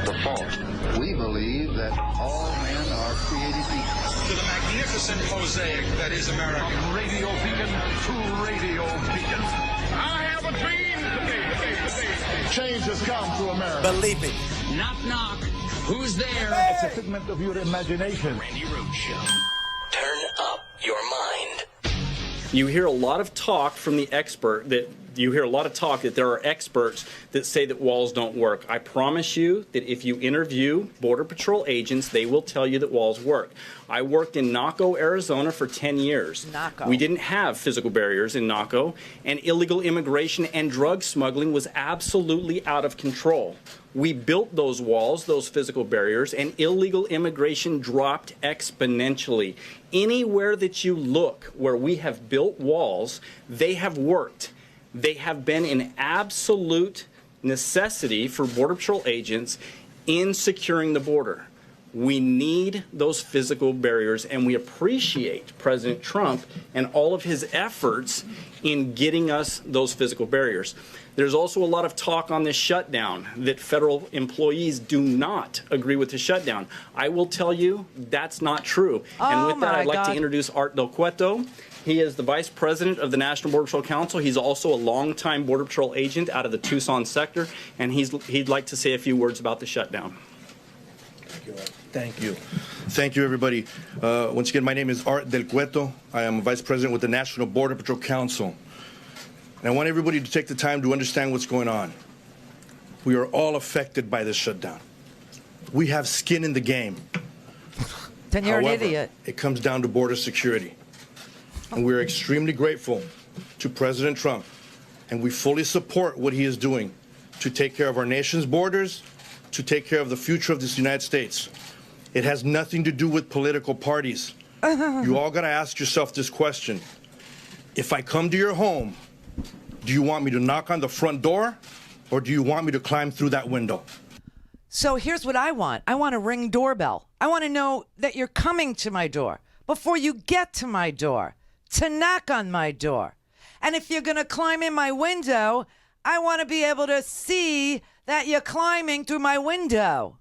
The fault. We believe that all men are created equal. To the magnificent mosaic that is America. From radio beacon to radio beacon. I have a dream today. Change has come to America. Believe me. Knock, knock. Who's there? It's a figment of your imagination. Randi Rhodes Show. Turn up your mind. You hear a lot of talk from the expert that there are experts that say that walls don't work. I promise you that if you interview Border Patrol agents, they will tell you that walls work. I worked in Naco, Arizona for 10 years. Naco. We didn't have physical barriers in Naco, and illegal immigration and drug smuggling was absolutely out of control. We built those walls, those physical barriers, and illegal immigration dropped exponentially. Anywhere that you look where we have built walls, they have worked. They have been an absolute necessity for Border Patrol agents in securing the border. We need those physical barriers, and we appreciate President Trump and all of his efforts in getting us those physical barriers. There's also a lot of talk on this shutdown that federal employees do not agree with the shutdown. I will tell you that's not true. And with that, I'd like to introduce Art Del Cueto. He is the Vice President of the National Border Patrol Council. He's also a longtime Border Patrol agent out of the Tucson sector, and he'd like to say a few words about the shutdown. Thank you. Thank you, everybody. Once again, my name is Art Del Cueto. I am a Vice President with the National Border Patrol Council. And I want everybody to take the time to understand what's going on. We are all affected by this shutdown. We have skin in the game. Then you're However, an idiot. It comes down to border security. And we're extremely grateful to President Trump, and we fully support what he is doing to take care of our nation's borders, to take care of the future of this United States. It has nothing to do with political parties. You all got to ask yourself this question. If I come to your home, do you want me to knock on the front door, or do you want me to climb through that window? So here's what I want. I want a Ring doorbell. I want to know that you're coming to my door before you get to my door, to knock on my door. And if you're going to climb in my window, I want to be able to see that you're climbing through my window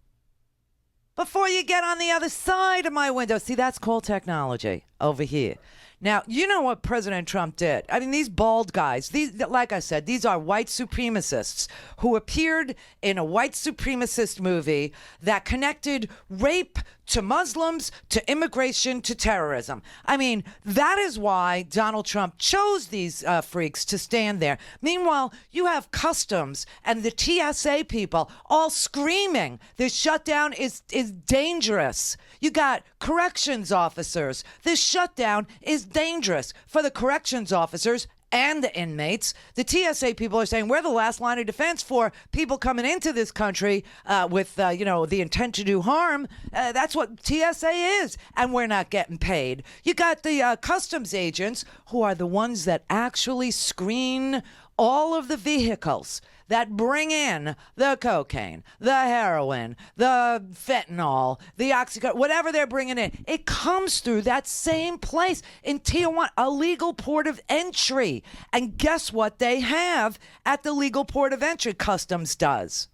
before you get on the other side of my window. See, that's called technology over here. Now, you know what President Trump did. I mean, these bald guys, like I said, these are white supremacists who appeared in a white supremacist movie that connected rape to Muslims, to immigration, to terrorism. I mean, that is why Donald Trump chose these freaks to stand there. Meanwhile, you have Customs and the TSA people all screaming, this shutdown is dangerous. You got corrections officers. This shutdown is dangerous for the corrections officers and the inmates. The TSA people are saying we're the last line of defense for people coming into this country with, the intent to do harm. That's what TSA is, and we're not getting paid. You got the customs agents who are the ones that actually screen all of the vehicles that bring in the cocaine, the heroin, the fentanyl, the oxycodone, whatever they're bringing in. It comes through that same place in Tijuana, a legal port of entry. And guess what they have at the legal port of entry? Customs does.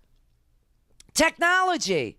Technology.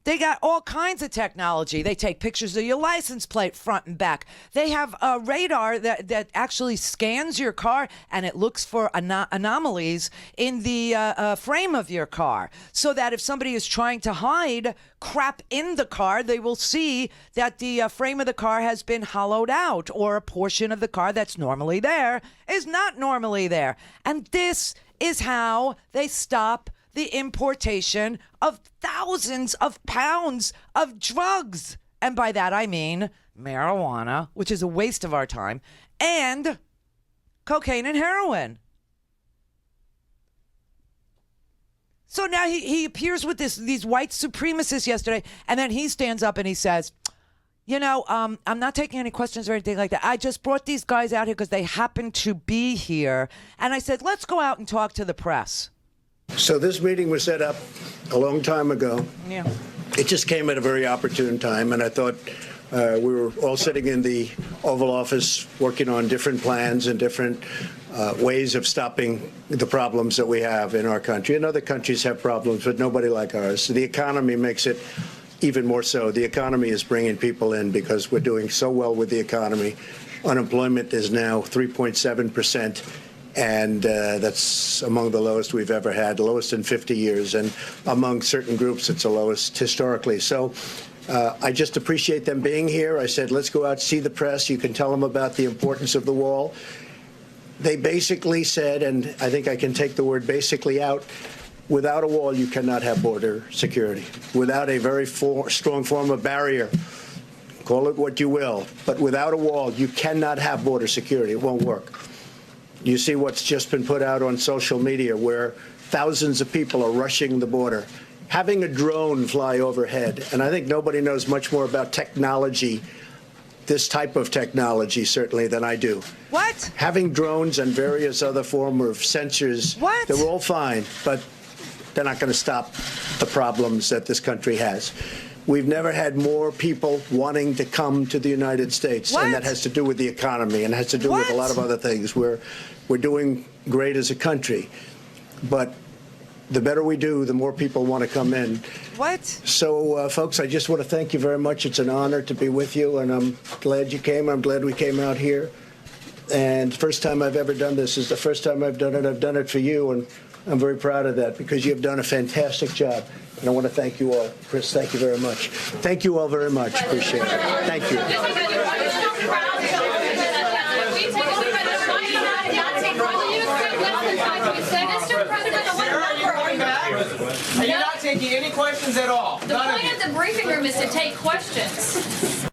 They got all kinds of technology. They take pictures of your license plate front and back. They have a radar that actually scans your car, and it looks for anomalies in the frame of your car, so that if somebody is trying to hide crap in the car, they will see that the frame of the car has been hollowed out, or a portion of the car that's normally there is not normally there. And this is how they stop the importation of thousands of pounds of drugs. And by that I mean marijuana, which is a waste of our time, and cocaine and heroin. So now he appears with these white supremacists yesterday, and then he stands up and he says, I'm not taking any questions or anything like that. I just brought these guys out here because they happen to be here. And I said, let's go out and talk to the press. So this meeting was set up a long time ago. Yeah. It just came at a very opportune time, and I thought we were all sitting in the Oval Office working on different plans and different ways of stopping the problems that we have in our country. And other countries have problems, but nobody like ours. So the economy makes it even more so. The economy is bringing people in because we're doing so well with the economy. Unemployment is now 3.7%. And that's among the lowest we've ever had, the lowest in 50 years. And among certain groups, it's the lowest historically. So I just appreciate them being here. I said, let's go out, see the press. You can tell them about the importance of the wall. They basically said, and I think I can take the word basically out, without a wall, you cannot have border security. Without a very strong form of barrier, call it what you will, but without a wall, you cannot have border security. It won't work. You see what's just been put out on social media where thousands of people are rushing the border. Having a drone fly overhead, and I think nobody knows much more about technology, this type of technology certainly, than I do. What? Having drones and various other forms of sensors, what? They're all fine, but they're not going to stop the problems that this country has. We've never had more people wanting to come to the United States, and that has to do with the economy and has to do with a lot of other things. We're doing great as a country, but the better we do, the more people want to come in. What? So, folks, I just want to thank you very much. It's an honor to be with you, and I'm glad you came. I'm glad we came out here. And first time I've ever done this is the first time I've done it. I've done it for you, and I'm very proud of that because you've done a fantastic job. And I want to thank you all. Chris, thank you very much. Thank you all very much. Appreciate it. Thank you. Are you not taking any questions at all? The point of the briefing room is to take questions.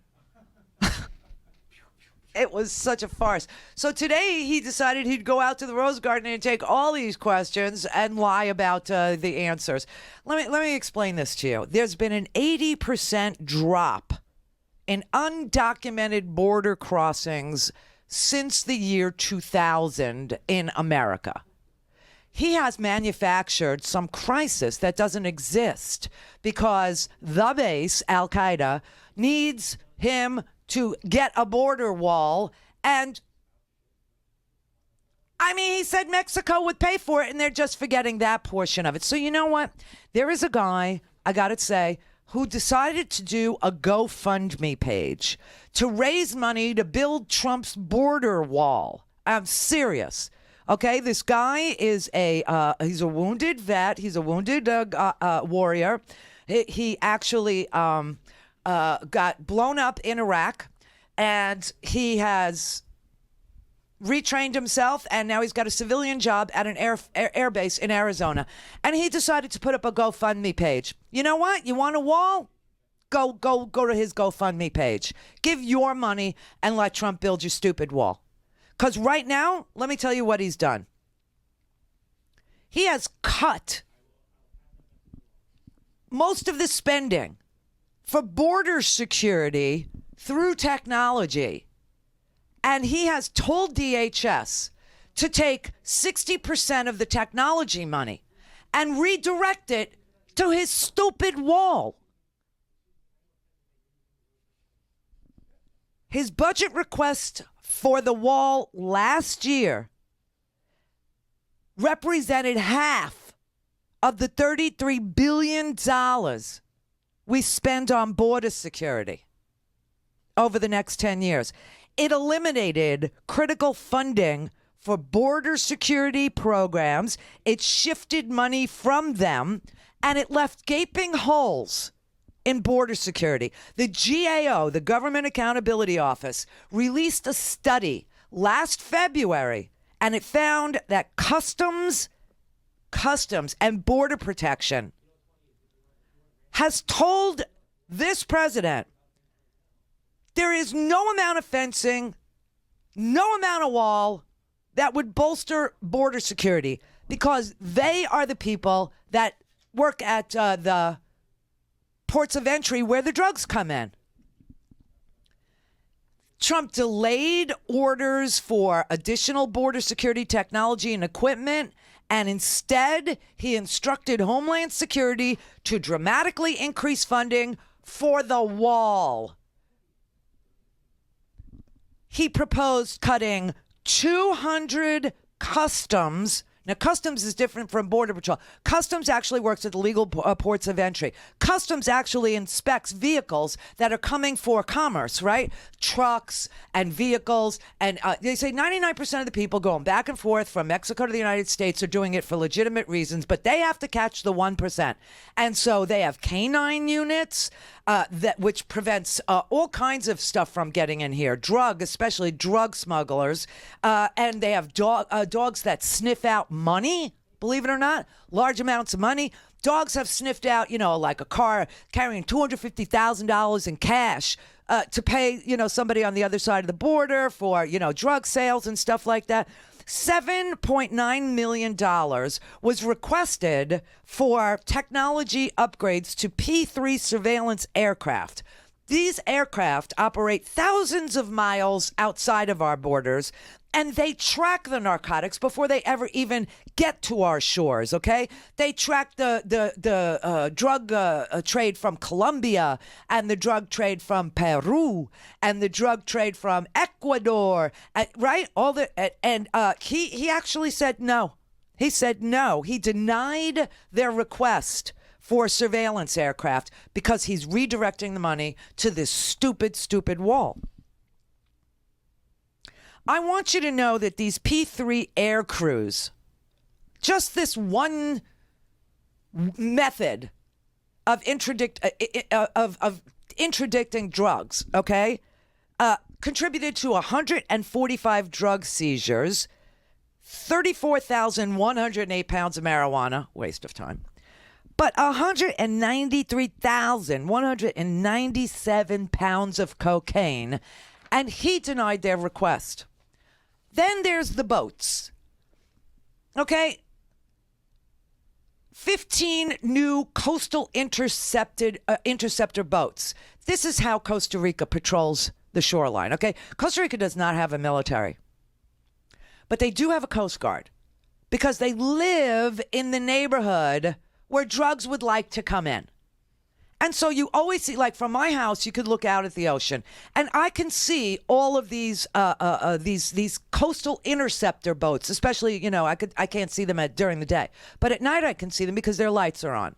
It was such a farce. So today he decided he'd go out to the Rose Garden and take all these questions and lie about the answers. Let me explain this to you. There's been an 80% drop in undocumented border crossings since the year 2000 in America. He has manufactured some crisis that doesn't exist because the base, Al-Qaeda, needs him to get a border wall. And I mean, he said Mexico would pay for it, and they're just forgetting that portion of it. So you know what? There is a guy, I got to say, who decided to do a GoFundMe page to raise money to build Trump's border wall. I'm serious. Okay, this guy is he's a wounded vet. He's a wounded warrior. He actually got blown up in Iraq, and he has retrained himself, and now he's got a civilian job at an air base in Arizona. And he decided to put up a GoFundMe page. You know what? You want a wall? Go to his GoFundMe page. Give your money and let Trump build your stupid wall. Because right now, let me tell you what he's done. He has cut most of the spending for border security through technology. And he has told DHS to take 60% of the technology money and redirect it to his stupid wall. His budget request for the wall last year represented half of the $33 billion we spend on border security over the next 10 years. It eliminated critical funding for border security programs. It shifted money from them, and it left gaping holes in border security. The GAO, the Government Accountability Office, released a study last February, and it found that customs and border protection has told this president there is no amount of fencing, no amount of wall that would bolster border security because they are the people that work at the ports of entry where the drugs come in. Trump delayed orders for additional border security technology and equipment, and instead he instructed Homeland Security to dramatically increase funding for the wall. He proposed cutting 200 customs. Now, customs is different from Border Patrol. Customs actually works at the legal ports of entry. Customs actually inspects vehicles that are coming for commerce, right? Trucks and vehicles. And they say 99% of the people going back and forth from Mexico to the United States are doing it for legitimate reasons, but they have to catch the 1%. And so they have canine units which prevents all kinds of stuff from getting in here. Especially drug smugglers. And they have dogs that sniff out money, believe it or not, large amounts of money. Dogs have sniffed out, like a car carrying $250,000 in cash to pay, somebody on the other side of the border for, drug sales and stuff like that. $7.9 million was requested for technology upgrades to P-3 surveillance aircraft. These aircraft operate thousands of miles outside of our borders, and they track the narcotics before they ever even get to our shores, okay? They track the drug trade from Colombia and the drug trade from Peru and the drug trade from Ecuador, right? He actually said no. He said no. He denied their request for surveillance aircraft because he's redirecting the money to this stupid, stupid wall. I want you to know that these P-3 air crews, just this one method of interdicting drugs, okay, contributed to 145 drug seizures, 34,108 pounds of marijuana, waste of time, but 193,197 pounds of cocaine, and he denied their request. Then there's the boats, okay? 15 new coastal interceptor boats. This is how Costa Rica patrols the shoreline, okay? Costa Rica does not have a military, but they do have a Coast Guard because they live in the neighborhood where drugs would like to come in. And so you always see, like from my house, you could look out at the ocean, and I can see all of these coastal interceptor boats. Especially, you know, I can't see them during the day, but at night I can see them because their lights are on,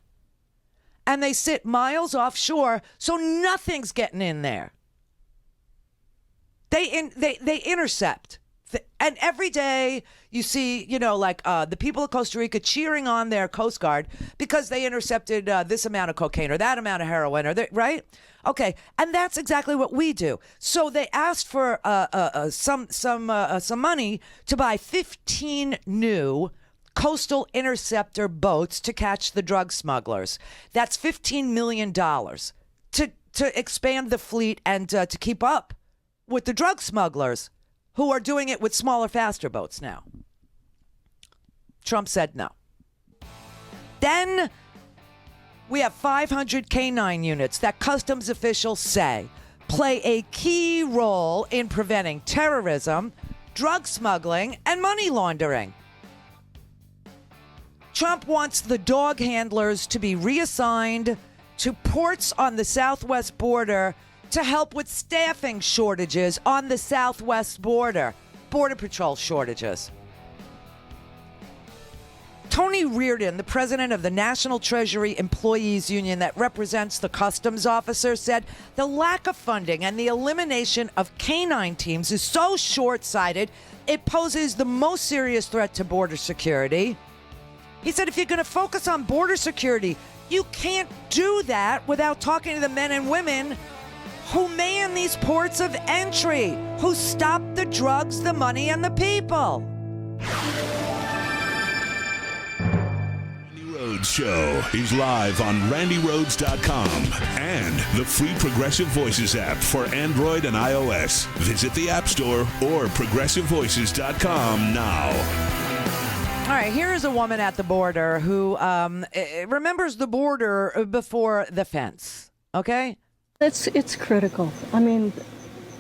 and they sit miles offshore, so nothing's getting in there. They intercept. And every day you see, you know, like the people of Costa Rica cheering on their Coast Guard because they intercepted this amount of cocaine or that amount of heroin, or right? Okay, and that's exactly what we do. So they asked for some money to buy 15 new coastal interceptor boats to catch the drug smugglers. That's $15 million to expand the fleet and to keep up with the drug smugglers, who are doing it with smaller, faster boats now. Trump said no. Then we have 500 K-9 units that customs officials say play a key role in preventing terrorism, drug smuggling, and money laundering. Trump wants the dog handlers to be reassigned to ports on the southwest border to help with staffing shortages on the southwest border, Border Patrol shortages. Tony Reardon, the president of the National Treasury Employees Union that represents the customs officers, said the lack of funding and the elimination of K-9 teams is so short-sighted, it poses the most serious threat to border security. He said if you're going to focus on border security, you can't do that without talking to the men and women who man these ports of entry, who stop the drugs, the money, and the people. Randi Rhodes Show is live on RandiRhodes.com and the free Progressive Voices app for Android and iOS. Visit the App Store or ProgressiveVoices.com now. All right, here is a woman at the border who remembers the border before the fence, okay? It's critical. I mean,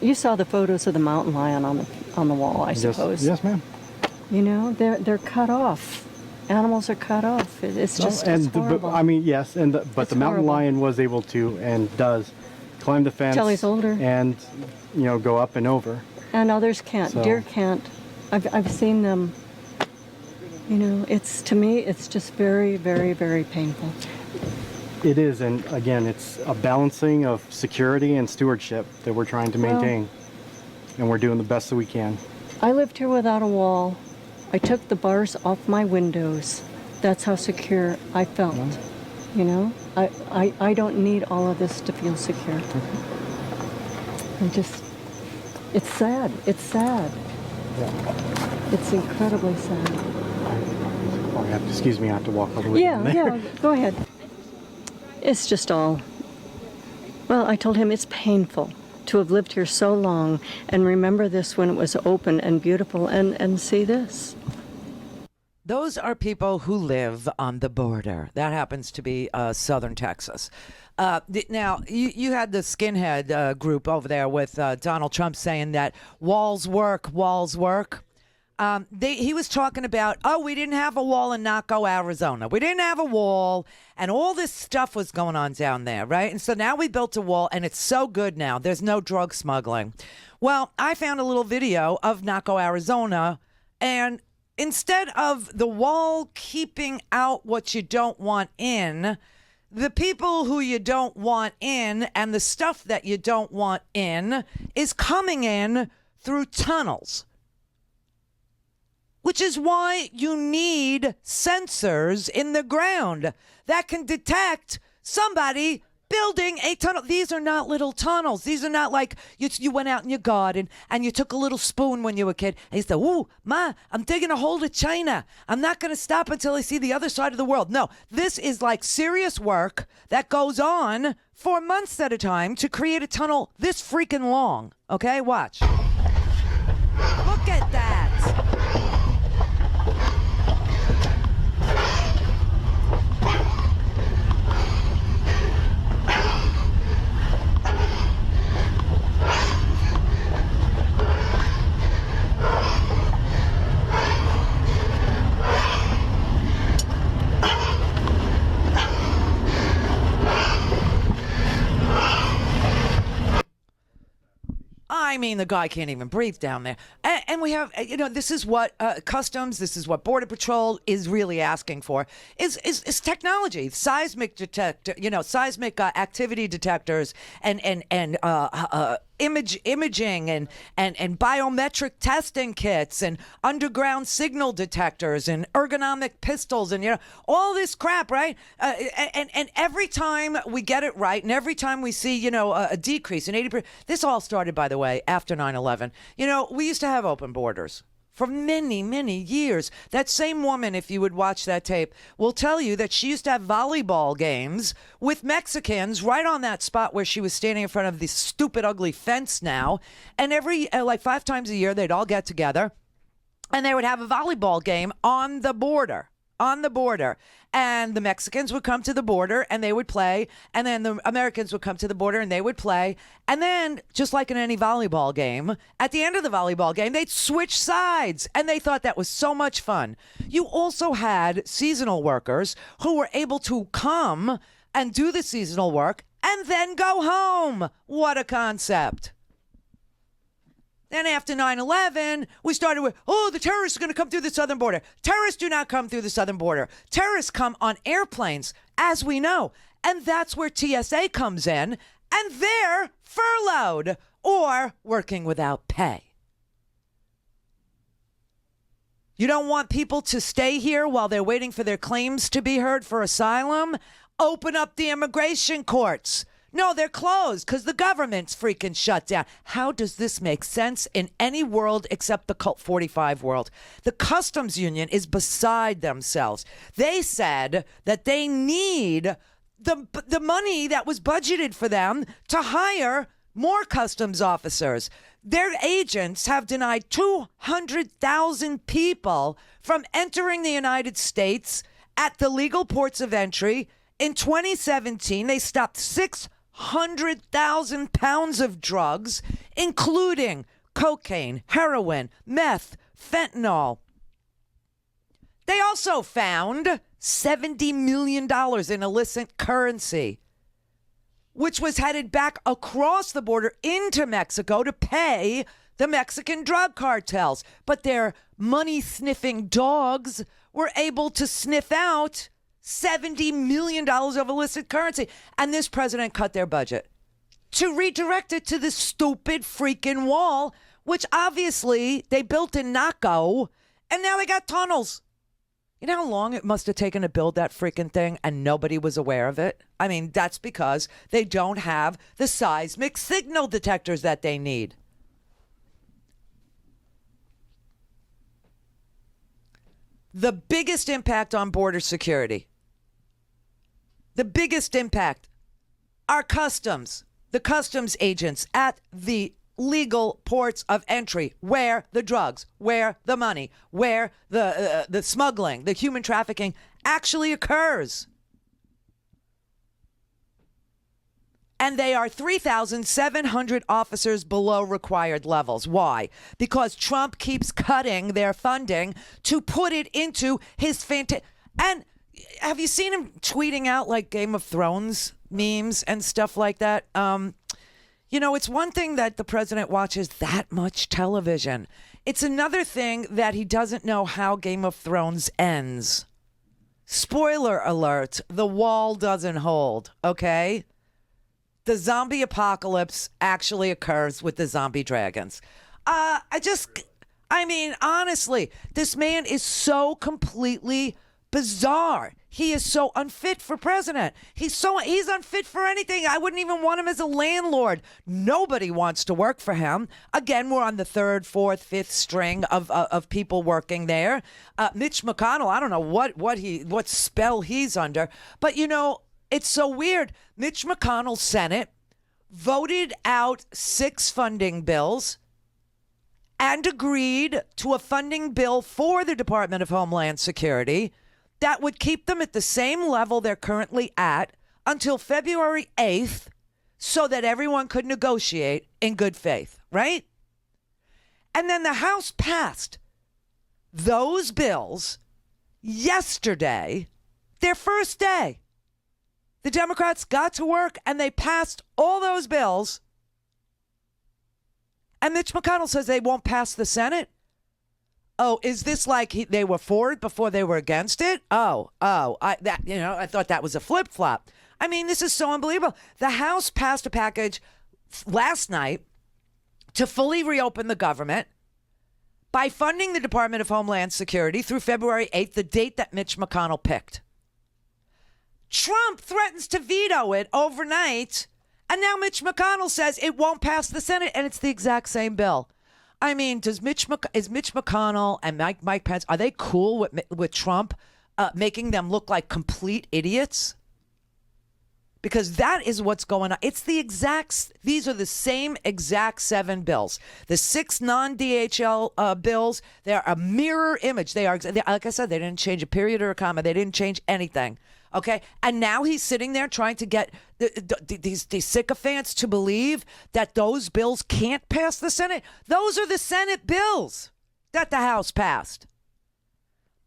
you saw the photos of the mountain lion on the wall, I suppose. Yes, ma'am. You know, they're cut off. Animals are cut off. It's just it's horrible. Yes, but the mountain lion was able to and does climb the fence till he's older and go up and over. And others can't. So. Deer can't. I've seen them. You know, to me it's just very, very, very painful. It is, and again, it's a balancing of security and stewardship that we're trying to maintain, and we're doing the best that we can. I lived here without a wall. I took the bars off my windows. That's how secure I felt. You know, I don't need all of this to feel secure. It's sad. It's sad. Yeah. It's incredibly sad. Excuse me, I have to walk all the way down there. Yeah, go ahead. It's just all, well, I told him it's painful to have lived here so long and remember this when it was open and beautiful and see this. Those are people who live on the border. That happens to be southern Texas. Now, you had the skinhead group over there with Donald Trump saying that walls work. He was talking about, we didn't have a wall in Naco, Arizona. We didn't have a wall, and all this stuff was going on down there, right? And so now we built a wall, and it's so good now. There's no drug smuggling. Well, I found a little video of Naco, Arizona, and instead of the wall keeping out what you don't want in, the people who you don't want in and the stuff that you don't want in is coming in through tunnels. Which is why you need sensors in the ground that can detect somebody building a tunnel. These are not little tunnels. These are not like you went out in your garden and you took a little spoon when you were a kid and you said, "Ooh, Ma, I'm digging a hole to China. I'm not going to stop until I see the other side of the world." No, this is like serious work that goes on for months at a time to create a tunnel this freaking long. Okay, watch. Look at that. I mean, the guy can't even breathe down there. And we have, this is what Customs, this is what Border Patrol is really asking for, is technology, seismic detector, seismic activity detectors and imaging and biometric testing kits and underground signal detectors and ergonomic pistols and all this crap, right? And every time we get it right, and every time we see a decrease in 80%, this all started, by the way, after 9/11. We used to have open borders for many, many years. That same woman, if you would watch that tape, will tell you that she used to have volleyball games with Mexicans right on that spot where she was standing in front of this stupid, ugly fence now. And every, 5 times a year, they'd all get together and they would have a volleyball game on the border. And the Mexicans would come to the border and they would play. And then the Americans would come to the border and they would play. And then, just like in any volleyball game, at the end of the volleyball game, they'd switch sides. And they thought that was so much fun. You also had seasonal workers who were able to come and do the seasonal work and then go home. What a concept. Then after 9/11, we started with, the terrorists are going to come through the southern border. Terrorists do not come through the southern border. Terrorists come on airplanes, as we know. And that's where TSA comes in, and they're furloughed or working without pay. You don't want people to stay here while they're waiting for their claims to be heard for asylum? Open up the immigration courts. No, they're closed because the government's freaking shut down. How does this make sense in any world except the Cult 45 world? The customs union is beside themselves. They said that they need the money that was budgeted for them to hire more customs officers. Their agents have denied 200,000 people from entering the United States at the legal ports of entry. In 2017, they stopped 600,000 pounds of drugs, including cocaine, heroin, meth, fentanyl. They also found $70 million in illicit currency, which was headed back across the border into Mexico to pay the Mexican drug cartels. But their money-sniffing dogs were able to sniff out $70 million of illicit currency. And this president cut their budget to redirect it to this stupid freaking wall, which obviously they built in Naco, and now they got tunnels. You know how long it must have taken to build that freaking thing and nobody was aware of it? I mean, that's because they don't have the seismic signal detectors that they need. The biggest impact on border security, the biggest impact, are customs, the customs agents at the legal ports of entry, where the drugs, where the money, where the smuggling, the human trafficking actually occurs. And they are 3,700 officers below required levels. Why? Because Trump keeps cutting their funding to put it into his And have you seen him tweeting out like Game of Thrones memes and stuff like that? You know, it's one thing that the president watches that much television. It's another thing that he doesn't know how Game of Thrones ends. Spoiler alert, the wall doesn't hold, okay? The zombie apocalypse actually occurs with the zombie dragons. I mean, honestly, this man is so completely bizarre. He is so unfit for president. He's unfit for anything. I wouldn't even want him as a landlord. Nobody wants to work for him. Again, we're on the third, fourth, fifth string of people working there. Mitch McConnell, I don't know what spell he's under, but you know, it's so weird. Mitch McConnell's Senate voted out 6 funding bills and agreed to a funding bill for the Department of Homeland Security that would keep them at the same level they're currently at until February 8th so that everyone could negotiate in good faith, right? And then the House passed those bills yesterday, their first day. The Democrats got to work and they passed all those bills. And Mitch McConnell says they won't pass the Senate. Oh, is this like they were for it before they were against it? I thought that was a flip-flop. I mean, this is so unbelievable. The House passed a package last night to fully reopen the government by funding the Department of Homeland Security through February 8th, the date that Mitch McConnell picked. Trump threatens to veto it overnight, and now Mitch McConnell says it won't pass the Senate, and it's the exact same bill. I mean, is Mitch McConnell and Mike Pence, are they cool with Trump making them look like complete idiots? Because that is what's going on. These are the same exact 7 bills. The 6 non-DHL bills, they're a mirror image. Like I said, they didn't change a period or a comma. They didn't change anything. Okay, and now he's sitting there trying to get these sycophants to believe that those bills can't pass the Senate. Those are the Senate bills that the House passed.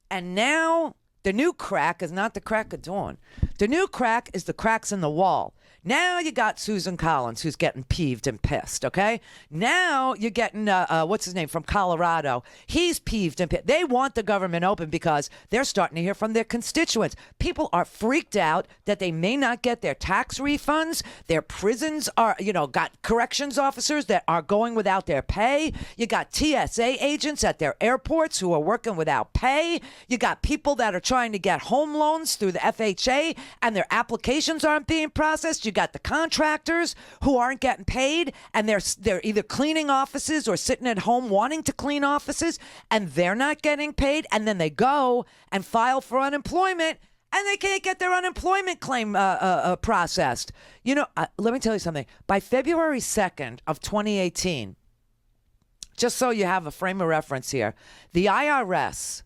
And now the new crack is not the crack of dawn. The new crack is the cracks in the wall. Now you got Susan Collins, who's getting peeved and pissed, okay? Now you're getting, what's his name, from Colorado. He's peeved and pissed. They want the government open because they're starting to hear from their constituents. People are freaked out that they may not get their tax refunds. Their prisons are, got corrections officers that are going without their pay. You got TSA agents at their airports who are working without pay. You got people that are trying to get home loans through the FHA and their applications aren't being processed. You got the contractors who aren't getting paid, and they're either cleaning offices or sitting at home wanting to clean offices, and they're not getting paid, and then they go and file for unemployment, and they can't get their unemployment claim processed. Let me tell you something. By February 2nd of 2018, just so you have a frame of reference here, the IRS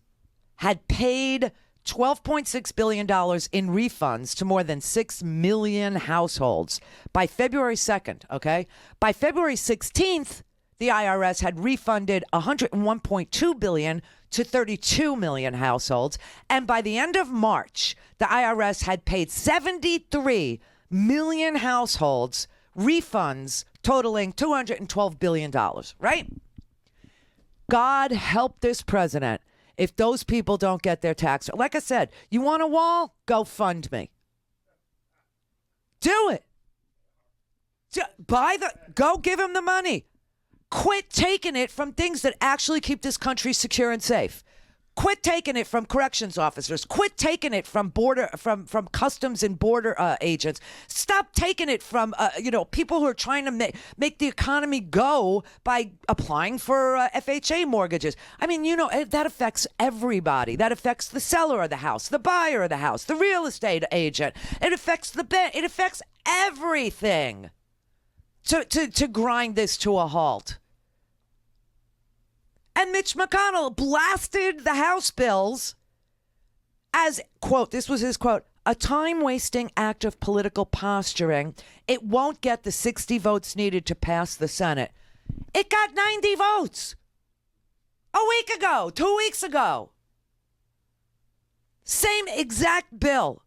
had paid $12.6 billion in refunds to more than 6 million households by February 2nd, okay? By February 16th, the IRS had refunded $101.2 billion to 32 million households. And by the end of March, the IRS had paid 73 million households refunds totaling $212 billion, right? God help this president if those people don't get their tax. Like I said, you want a wall? Go fund me. Do it. Go give him the money. Quit taking it from things that actually keep this country secure and safe. Quit taking it from corrections officers. Quit taking it from from customs and border agents. Stop taking it from people who are trying to make the economy go by applying for FHA mortgages. I mean, that affects everybody. That affects the seller of the house, the buyer of the house, the real estate agent. It affects the bank. It affects everything. To grind this to a halt. And Mitch McConnell blasted the House bills as, quote, this was his quote, a time-wasting act of political posturing. It won't get the 60 votes needed to pass the Senate. It got 90 votes a week ago, 2 weeks ago. Same exact bill.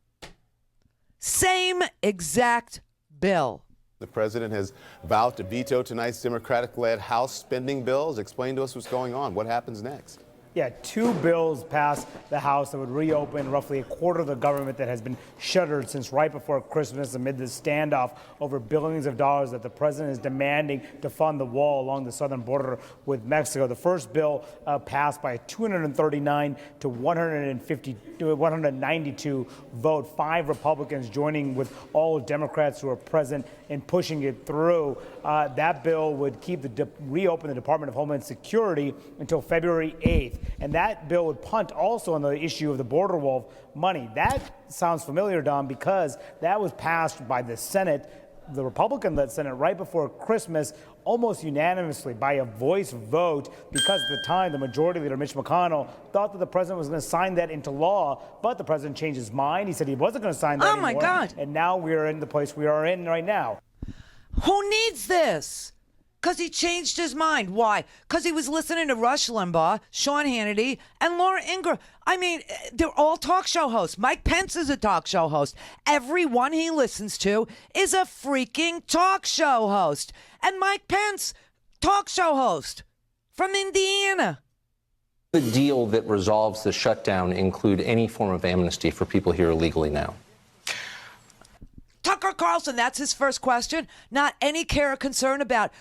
Same exact bill. The president has vowed to veto tonight's Democratic-led House spending bills. Explain to us what's going on. What happens next? Yeah, 2 bills passed the House that would reopen roughly a quarter of the government that has been shuttered since right before Christmas amid this standoff over billions of dollars that the president is demanding to fund the wall along the southern border with Mexico. The first bill passed by a 239 to 192 vote, 5 Republicans joining with all Democrats who are present in pushing it through. That bill would reopen the Department of Homeland Security until February 8th. And that bill would punt also on the issue of the border wall money. That sounds familiar, Don, because that was passed by the Senate, the Republican-led Senate, right before Christmas, almost unanimously by a voice vote, because at the time the Majority Leader Mitch McConnell thought that the president was going to sign that into law, but the president changed his mind. He said he wasn't going to sign that anymore. Oh, my God. And now we're in the place we are in right now. Who needs this? Because he changed his mind. Why? Because he was listening to Rush Limbaugh, Sean Hannity, and Laura Ingraham. I mean, they're all talk show hosts. Mike Pence is a talk show host. Everyone he listens to is a freaking talk show host. And Mike Pence, talk show host from Indiana. The deal that resolves the shutdown include any form of amnesty for people here illegally now? Tucker Carlson, that's his first question. Not any care or concern about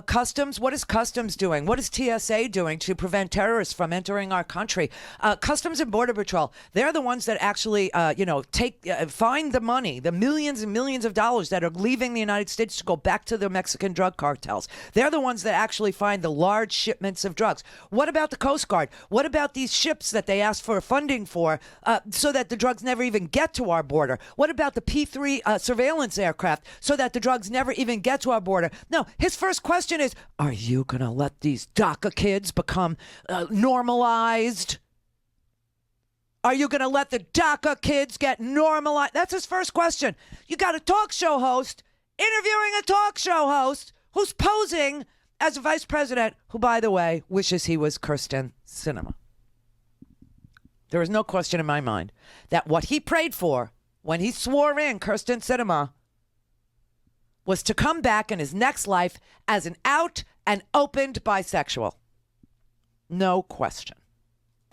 customs. What is customs doing? What is TSA doing to prevent terrorists from entering our country? Customs and Border Patrol, they're the ones that actually, find the money, the millions and millions of dollars that are leaving the United States to go back to the Mexican drug cartels. They're the ones that actually find the large shipments of drugs. What about the Coast Guard? What about these ships that they asked for funding for so that the drugs never even get to our border? What about the P-3 surveillance aircraft so that the drugs never even get to our border? No, his first question is, are you going to let these DACA kids become normalized? Are you going to let the DACA kids get normalized? That's his first question. You got a talk show host interviewing a talk show host who's posing as a vice president who, by the way, wishes he was Kirsten Sinema. There is no question in my mind that what he prayed for when he swore in Kirsten Sinema was to come back in his next life as an out and opened bisexual. No question.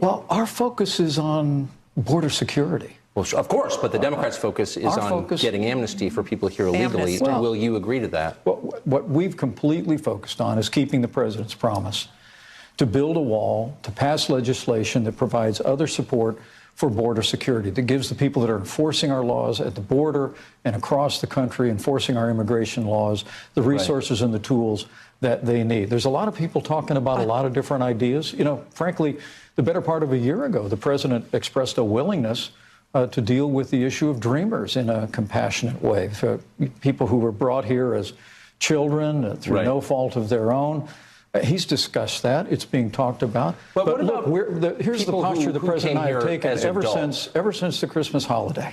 Well, our focus is on border security. Well, of course, but the Democrats' focus is on getting amnesty for people here illegally. Well, will you agree to that? What we've completely focused on is keeping the president's promise to build a wall, to pass legislation that provides other support for border security, that gives the people that are enforcing our laws at the border and across the country, enforcing our immigration laws, the resources and the tools that they need. There's a lot of people talking about a lot of different ideas. You know, frankly, the better part of a year ago, the president expressed a willingness to deal with the issue of dreamers in a compassionate way. So people who were brought here as children through no fault of their own. He's discussed that. It's being talked about. But look, here's the posture the president and I have taken ever since the Christmas holiday.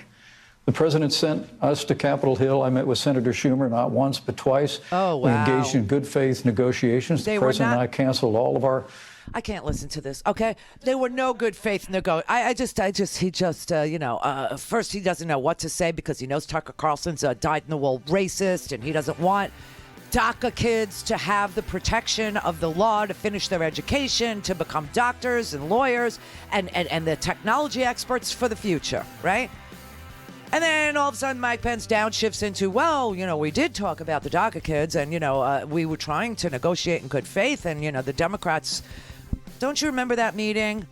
The president sent us to Capitol Hill. I met with Senator Schumer not once but twice. Oh, wow. We engaged in good faith negotiations. The president and I canceled all of our... I can't listen to this, okay? There were no good faith negotiations. First he doesn't know what to say because he knows Tucker Carlson's a dyed-in-the-wool racist, and he doesn't want DACA kids to have the protection of the law to finish their education, to become doctors and lawyers and the technology experts for the future, right? And then all of a sudden Mike Pence downshifts into, we did talk about the DACA kids and, we were trying to negotiate in good faith and, the Democrats, don't you remember that meeting?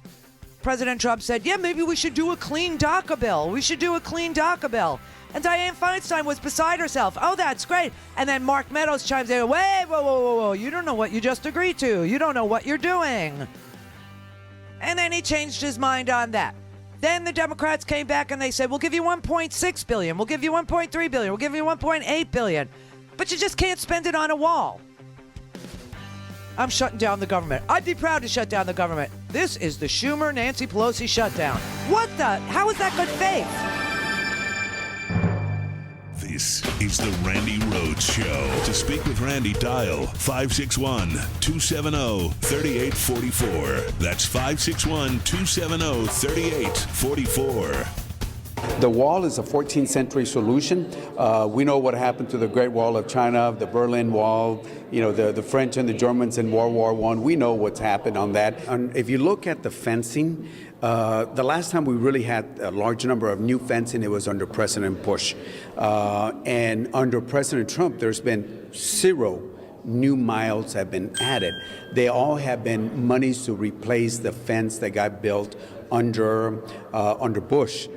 President Trump said, yeah, maybe we should do a clean DACA bill. We should do a clean DACA bill. And Dianne Feinstein was beside herself. Oh, that's great. And then Mark Meadows chimes in, whoa. You don't know what you just agreed to. You don't know what you're doing. And then he changed his mind on that. Then the Democrats came back and they said, we'll give you $1.6 billion. We'll give you $1.3 billion. We'll give you $1.8 billion. But you just can't spend it on a wall. I'm shutting down the government. I'd be proud to shut down the government. This is the Schumer-Nancy Pelosi shutdown. How is that good faith? This is the Randi Rhodes Show. To speak with Randi, dial 561-270-3844. That's 561-270-3844. The wall is a 14th century solution. We know what happened to the Great Wall of China, the Berlin Wall, the French and the Germans in World War I. We know what's happened on that. And if you look at the fencing, the last time we really had a large number of new fencing, it was under President Bush. And under President Trump, there's been 0 new miles have been added. They all have been monies to replace the fence that got built under Bush.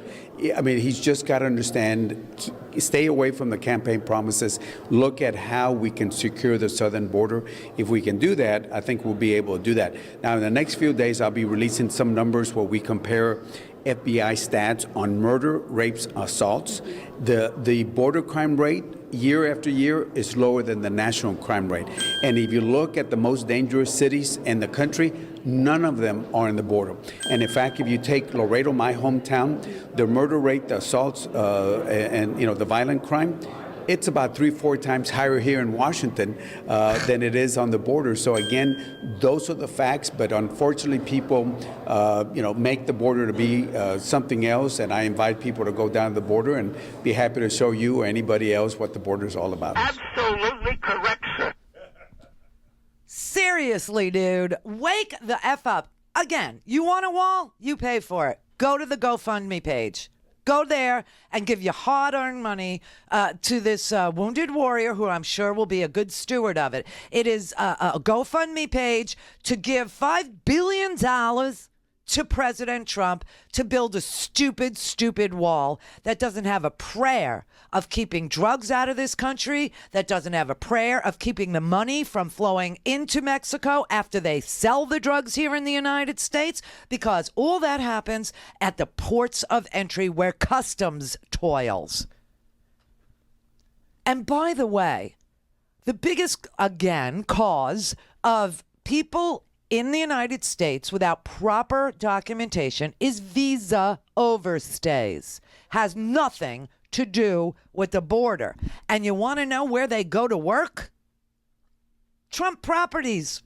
I mean, he's just got to understand, stay away from the campaign promises, look at how we can secure the southern border. If we can do that, I think we'll be able to do that. Now, in the next few days, I'll be releasing some numbers where we compare FBI stats on murder, rapes, assaults. The border crime rate year after year is lower than the national crime rate. And if you look at the most dangerous cities in the country, none of them are in the border. And in fact, if you take Laredo, my hometown, the murder rate, the assaults, and the violent crime, it's about 3-4 times higher here in Washington than it is on the border. So again, those are the facts. But unfortunately, people, make the border to be something else. And I invite people to go down the border and be happy to show you or anybody else what the border is all about. Absolutely correct, sir. Seriously, dude, wake the F up. Again, you want a wall? You pay for it. Go to the GoFundMe page. Go there and give your hard-earned money to this wounded warrior who I'm sure will be a good steward of it. It is a GoFundMe page to give $5 billion to President Trump to build a stupid, stupid wall that doesn't have a prayer of keeping drugs out of this country, that doesn't have a prayer of keeping the money from flowing into Mexico after they sell the drugs here in the United States, because all that happens at the ports of entry where customs toils. And by the way, the biggest, again, cause of people in the United States without proper documentation is visa overstays. Has nothing to do with the border. And you want to know where they go to work? Trump properties.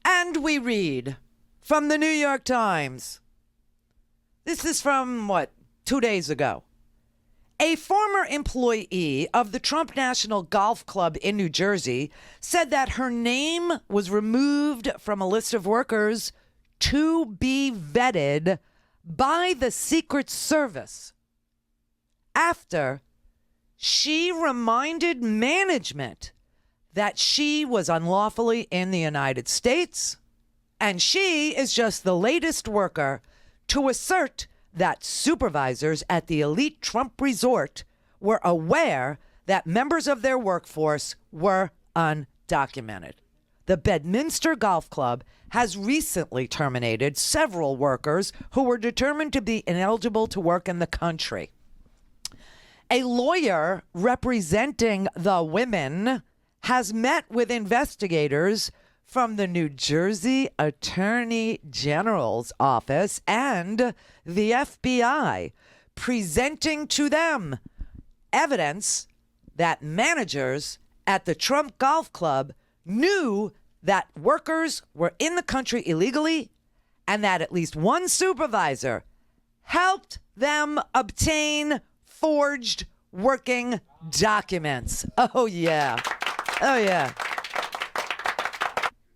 And we read from the New York Times. This is from, 2 days ago. A former employee of the Trump National Golf Club in New Jersey said that her name was removed from a list of workers to be vetted by the Secret Service after she reminded management that she was unlawfully in the United States, and she is just the latest worker to assert that supervisors at the elite Trump resort were aware that members of their workforce were undocumented. The Bedminster Golf Club has recently terminated several workers who were determined to be ineligible to work in the country. A lawyer representing the women has met with investigators from the New Jersey Attorney General's office and the FBI, presenting to them evidence that managers at the Trump Golf Club knew that workers were in the country illegally and that at least one supervisor helped them obtain forged working documents. Oh, yeah. Oh, yeah.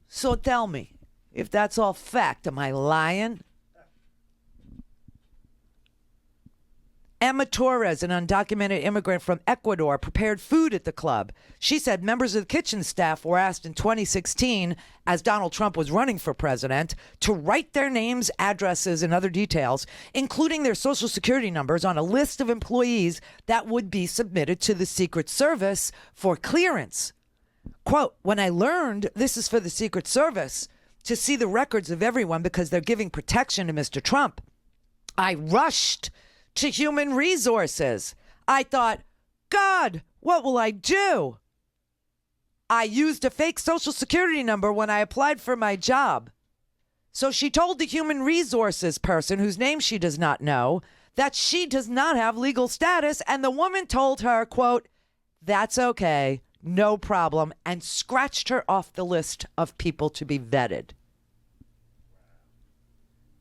So tell me, if that's all fact, am I lying? Emma Torres, an undocumented immigrant from Ecuador, prepared food at the club. She said members of the kitchen staff were asked in 2016, as Donald Trump was running for president, to write their names, addresses, and other details, including their social security numbers, on a list of employees that would be submitted to the Secret Service for clearance. Quote, when I learned this is for the Secret Service to see the records of everyone because they're giving protection to Mr. Trump, I rushed to human resources. I thought, God, what will I do? I used a fake social security number when I applied for my job. So she told the human resources person, whose name she does not know, that she does not have legal status. And the woman told her, quote, that's okay, no problem, and scratched her off the list of people to be vetted.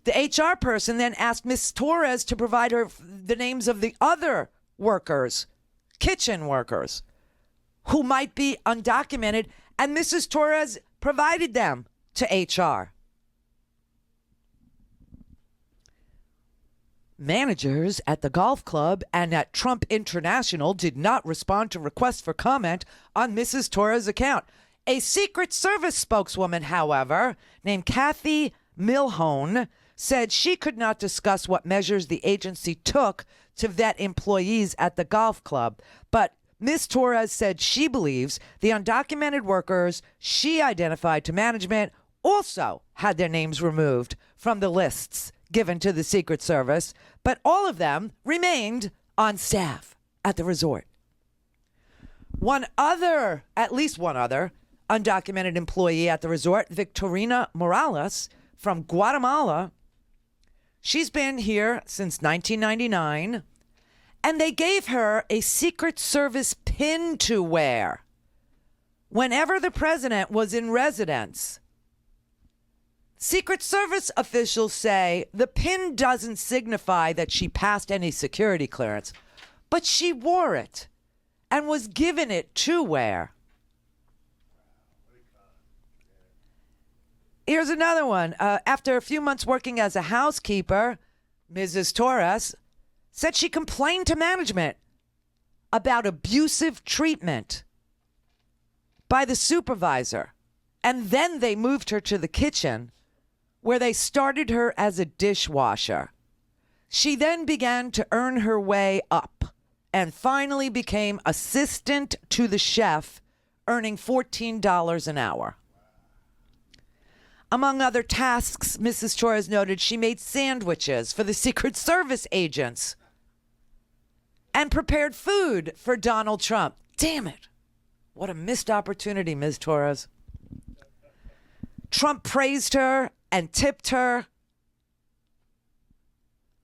The HR person then asked Ms. Torres to provide her the names of the other workers, kitchen workers, who might be undocumented, and Mrs. Torres provided them to HR. Managers at the golf club and at Trump International did not respond to requests for comment on Mrs. Torres' account. A Secret Service spokeswoman, however, named Kathy Milhone, said she could not discuss what measures the agency took to vet employees at the golf club. But Ms. Torres said she believes the undocumented workers she identified to management also had their names removed from the lists given to the Secret Service, but all of them remained on staff at the resort. At least one other undocumented employee at the resort, Victorina Morales from Guatemala, she's been here since 1999, and they gave her a Secret Service pin to wear whenever the president was in residence. Secret Service officials say the pin doesn't signify that she passed any security clearance, but she wore it and was given it to wear. Here's another one. After a few months working as a housekeeper, Mrs. Torres said she complained to management about abusive treatment by the supervisor, and then they moved her to the kitchen, where they started her as a dishwasher. She then began to earn her way up and finally became assistant to the chef, earning $14 an hour. Among other tasks, Mrs. Torres noted she made sandwiches for the Secret Service agents and prepared food for Donald Trump. Damn it. What a missed opportunity, Ms. Torres. Trump praised her and tipped her.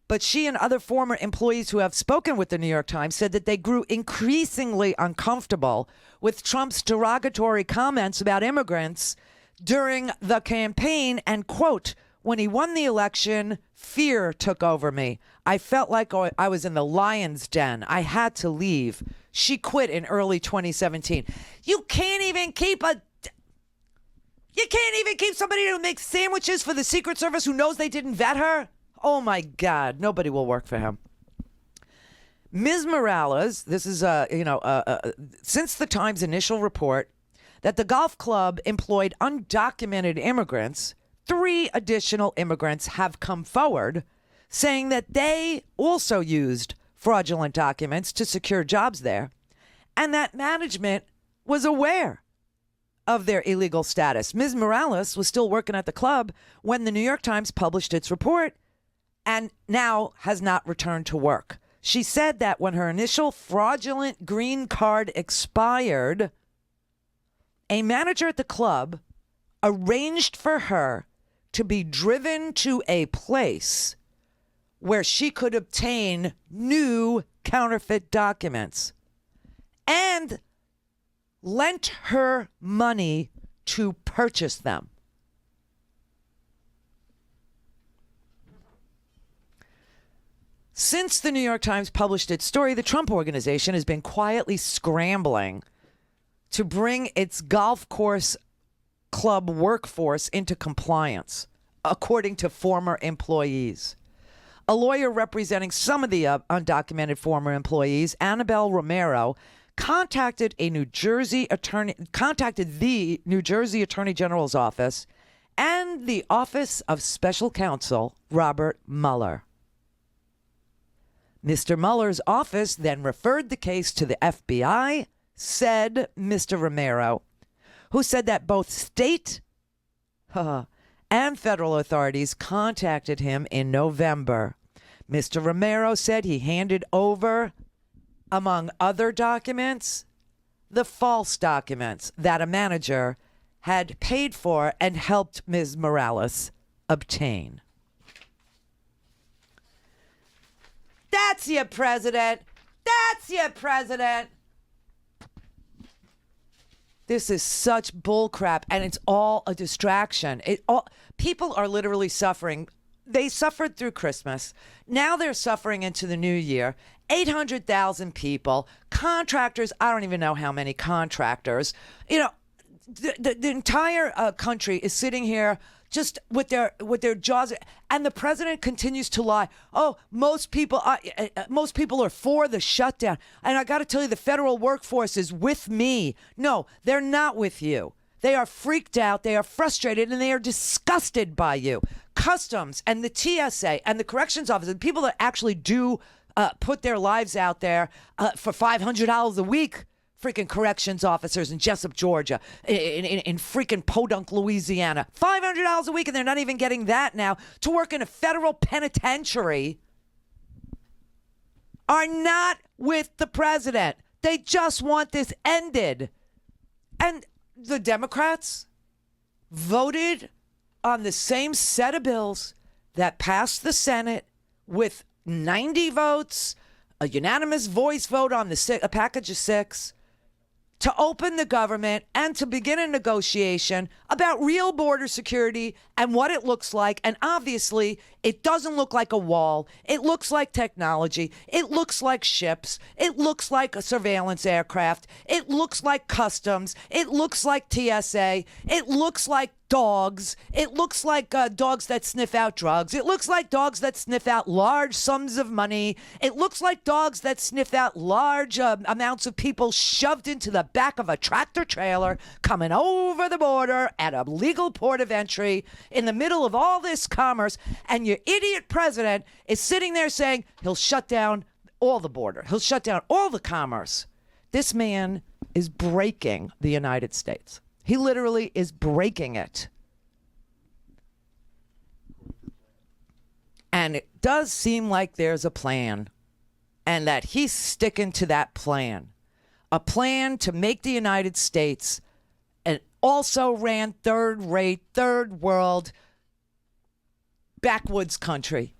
But she and other former employees who have spoken with the New York Times said that they grew increasingly uncomfortable with Trump's derogatory comments about immigrants during the campaign and, quote, when he won the election, fear took over me. I felt like I was in the lion's den. I had to leave. She quit in early 2017. You can't even keep somebody who makes sandwiches for the Secret Service who knows they didn't vet her? Oh, my God. Nobody will work for him. Ms. Morales, this is, since the Times' initial report that the golf club employed undocumented immigrants, 3 additional immigrants have come forward saying that they also used fraudulent documents to secure jobs there and that management was aware of their illegal status. Ms. Morales was still working at the club when the New York Times published its report and now has not returned to work. She said that when her initial fraudulent green card expired, a manager at the club arranged for her to be driven to a place where she could obtain new counterfeit documents and lent her money to purchase them. Since the New York Times published its story, the Trump Organization has been quietly scrambling to bring its golf course club workforce into compliance, according to former employees. A lawyer representing some of the undocumented former employees, Annabelle Romero, contacted the New Jersey Attorney General's office and the Office of Special Counsel Robert Mueller. Mr. Mueller's office then referred the case to the FBI, said Mr. Romero, who said that both state and federal authorities contacted him in November. Mr. Romero said he handed over, among other documents, the false documents that a manager had paid for and helped Ms. Morales obtain. That's your president. That's your president. This is such bullcrap, and it's all a distraction. People are literally suffering. they suffered through Christmas. Now they're suffering into the new year. 800,000 people, contractors. I don't even know how many contractors. You know, the entire country is sitting here just with their jaws, and the president continues to lie. Oh, most people are for the shutdown, and I got to tell you, the federal workforce is with me. No, they're not with you. They are freaked out, they are frustrated, and they are disgusted by you. Customs and the TSA and the corrections officers, people that actually do put their lives out there for $500 a week. Freaking corrections officers in Jessup, Georgia, in freaking Podunk, Louisiana. $500 a week, and they're not even getting that now to work in a federal penitentiary, are not with the president. They just want this ended. And the Democrats voted on the same set of bills that passed the Senate with 90 votes, a unanimous voice vote on a package of 6, to open the government and to begin a negotiation about real border security and what it looks like. And obviously, it doesn't look like a wall. It looks like technology. It looks like ships. It looks like a surveillance aircraft. It looks like customs. It looks like TSA. It looks like dogs. It looks like dogs that sniff out drugs. It looks like dogs that sniff out large sums of money. It looks like dogs that sniff out large amounts of people shoved into the back of a tractor trailer coming over the border at a legal port of entry in the middle of all this commerce. And your idiot president is sitting there saying he'll shut down all the border. He'll shut down all the commerce. This man is breaking the United States. He literally is breaking it. And it does seem like there's a plan, and that he's sticking to that plan. A plan to make the United States an also-ran third-rate, third-world, backwoods country.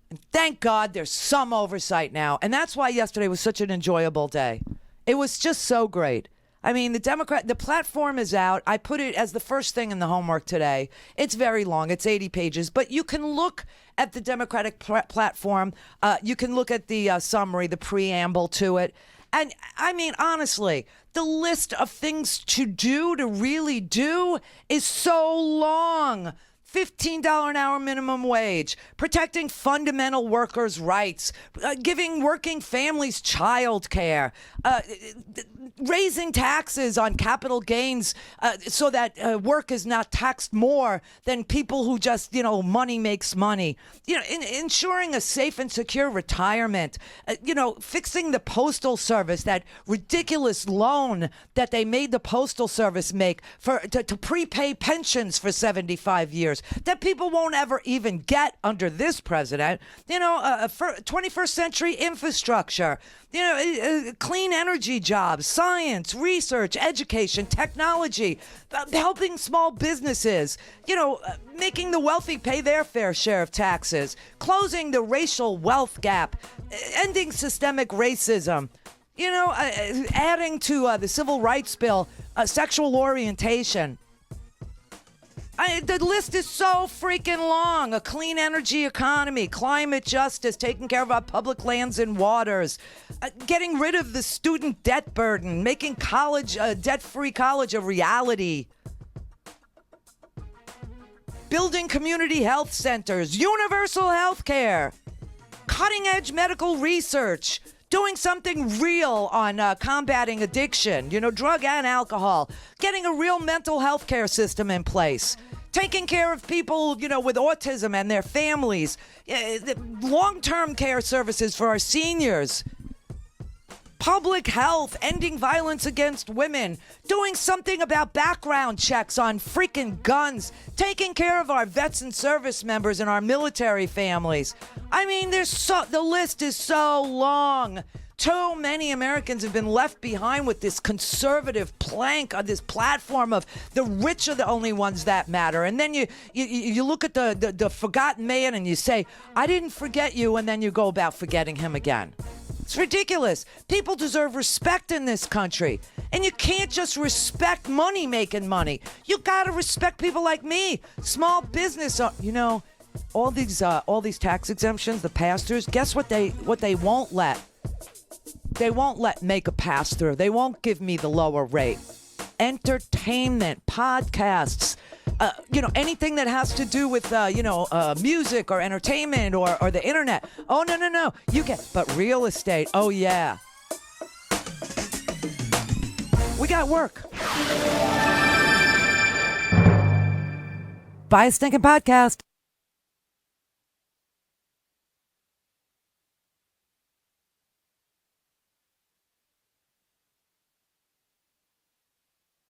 And thank God there's some oversight now. And that's why yesterday was such an enjoyable day. It was just so great. I mean, the platform is out. I put it as the first thing in the homework today. It's very long. It's 80 pages. But you can look at the Democratic platform. You can look at the summary, the preamble to it. And I mean, honestly, the list of things to do, to really do, is so long. $15 an hour minimum wage, protecting fundamental workers' rights, giving working families child care, raising taxes on capital gains so that work is not taxed more than people who just, money makes money. Ensuring a safe and secure retirement, fixing the Postal Service, that ridiculous loan that they made the Postal Service make to prepay pensions for 75 years. That people won't ever even get under this president. 21st century infrastructure, clean energy jobs, science, research, education, technology, helping small businesses, making the wealthy pay their fair share of taxes, closing the racial wealth gap, ending systemic racism, adding to the civil rights bill, sexual orientation. The list is so freaking long. A clean energy economy, climate justice, taking care of our public lands and waters, getting rid of the student debt burden, making college, debt-free college a reality, building community health centers, universal health care, cutting-edge medical research, doing something real on combating addiction, drug and alcohol, getting a real mental health care system in place, taking care of people, with autism and their families, long-term care services for our seniors, public health, ending violence against women, doing something about background checks on freaking guns, taking care of our vets and service members and our military families. I mean, the list is so long. Too many Americans have been left behind with this conservative plank on this platform of the rich are the only ones that matter. And then you look at the forgotten man and you say, I didn't forget you, and then you go about forgetting him again. It's ridiculous. People deserve respect in this country. And you can't just respect money making money. You got to respect people like me. Small business, all these tax exemptions, the pastors, guess what they won't let? They won't let make a pass through. They won't give me the lower rate. Entertainment, podcasts, anything that has to do with, music or entertainment or the internet. Oh, no. You can. But real estate, oh, yeah. We got work. Buy a stinking podcast.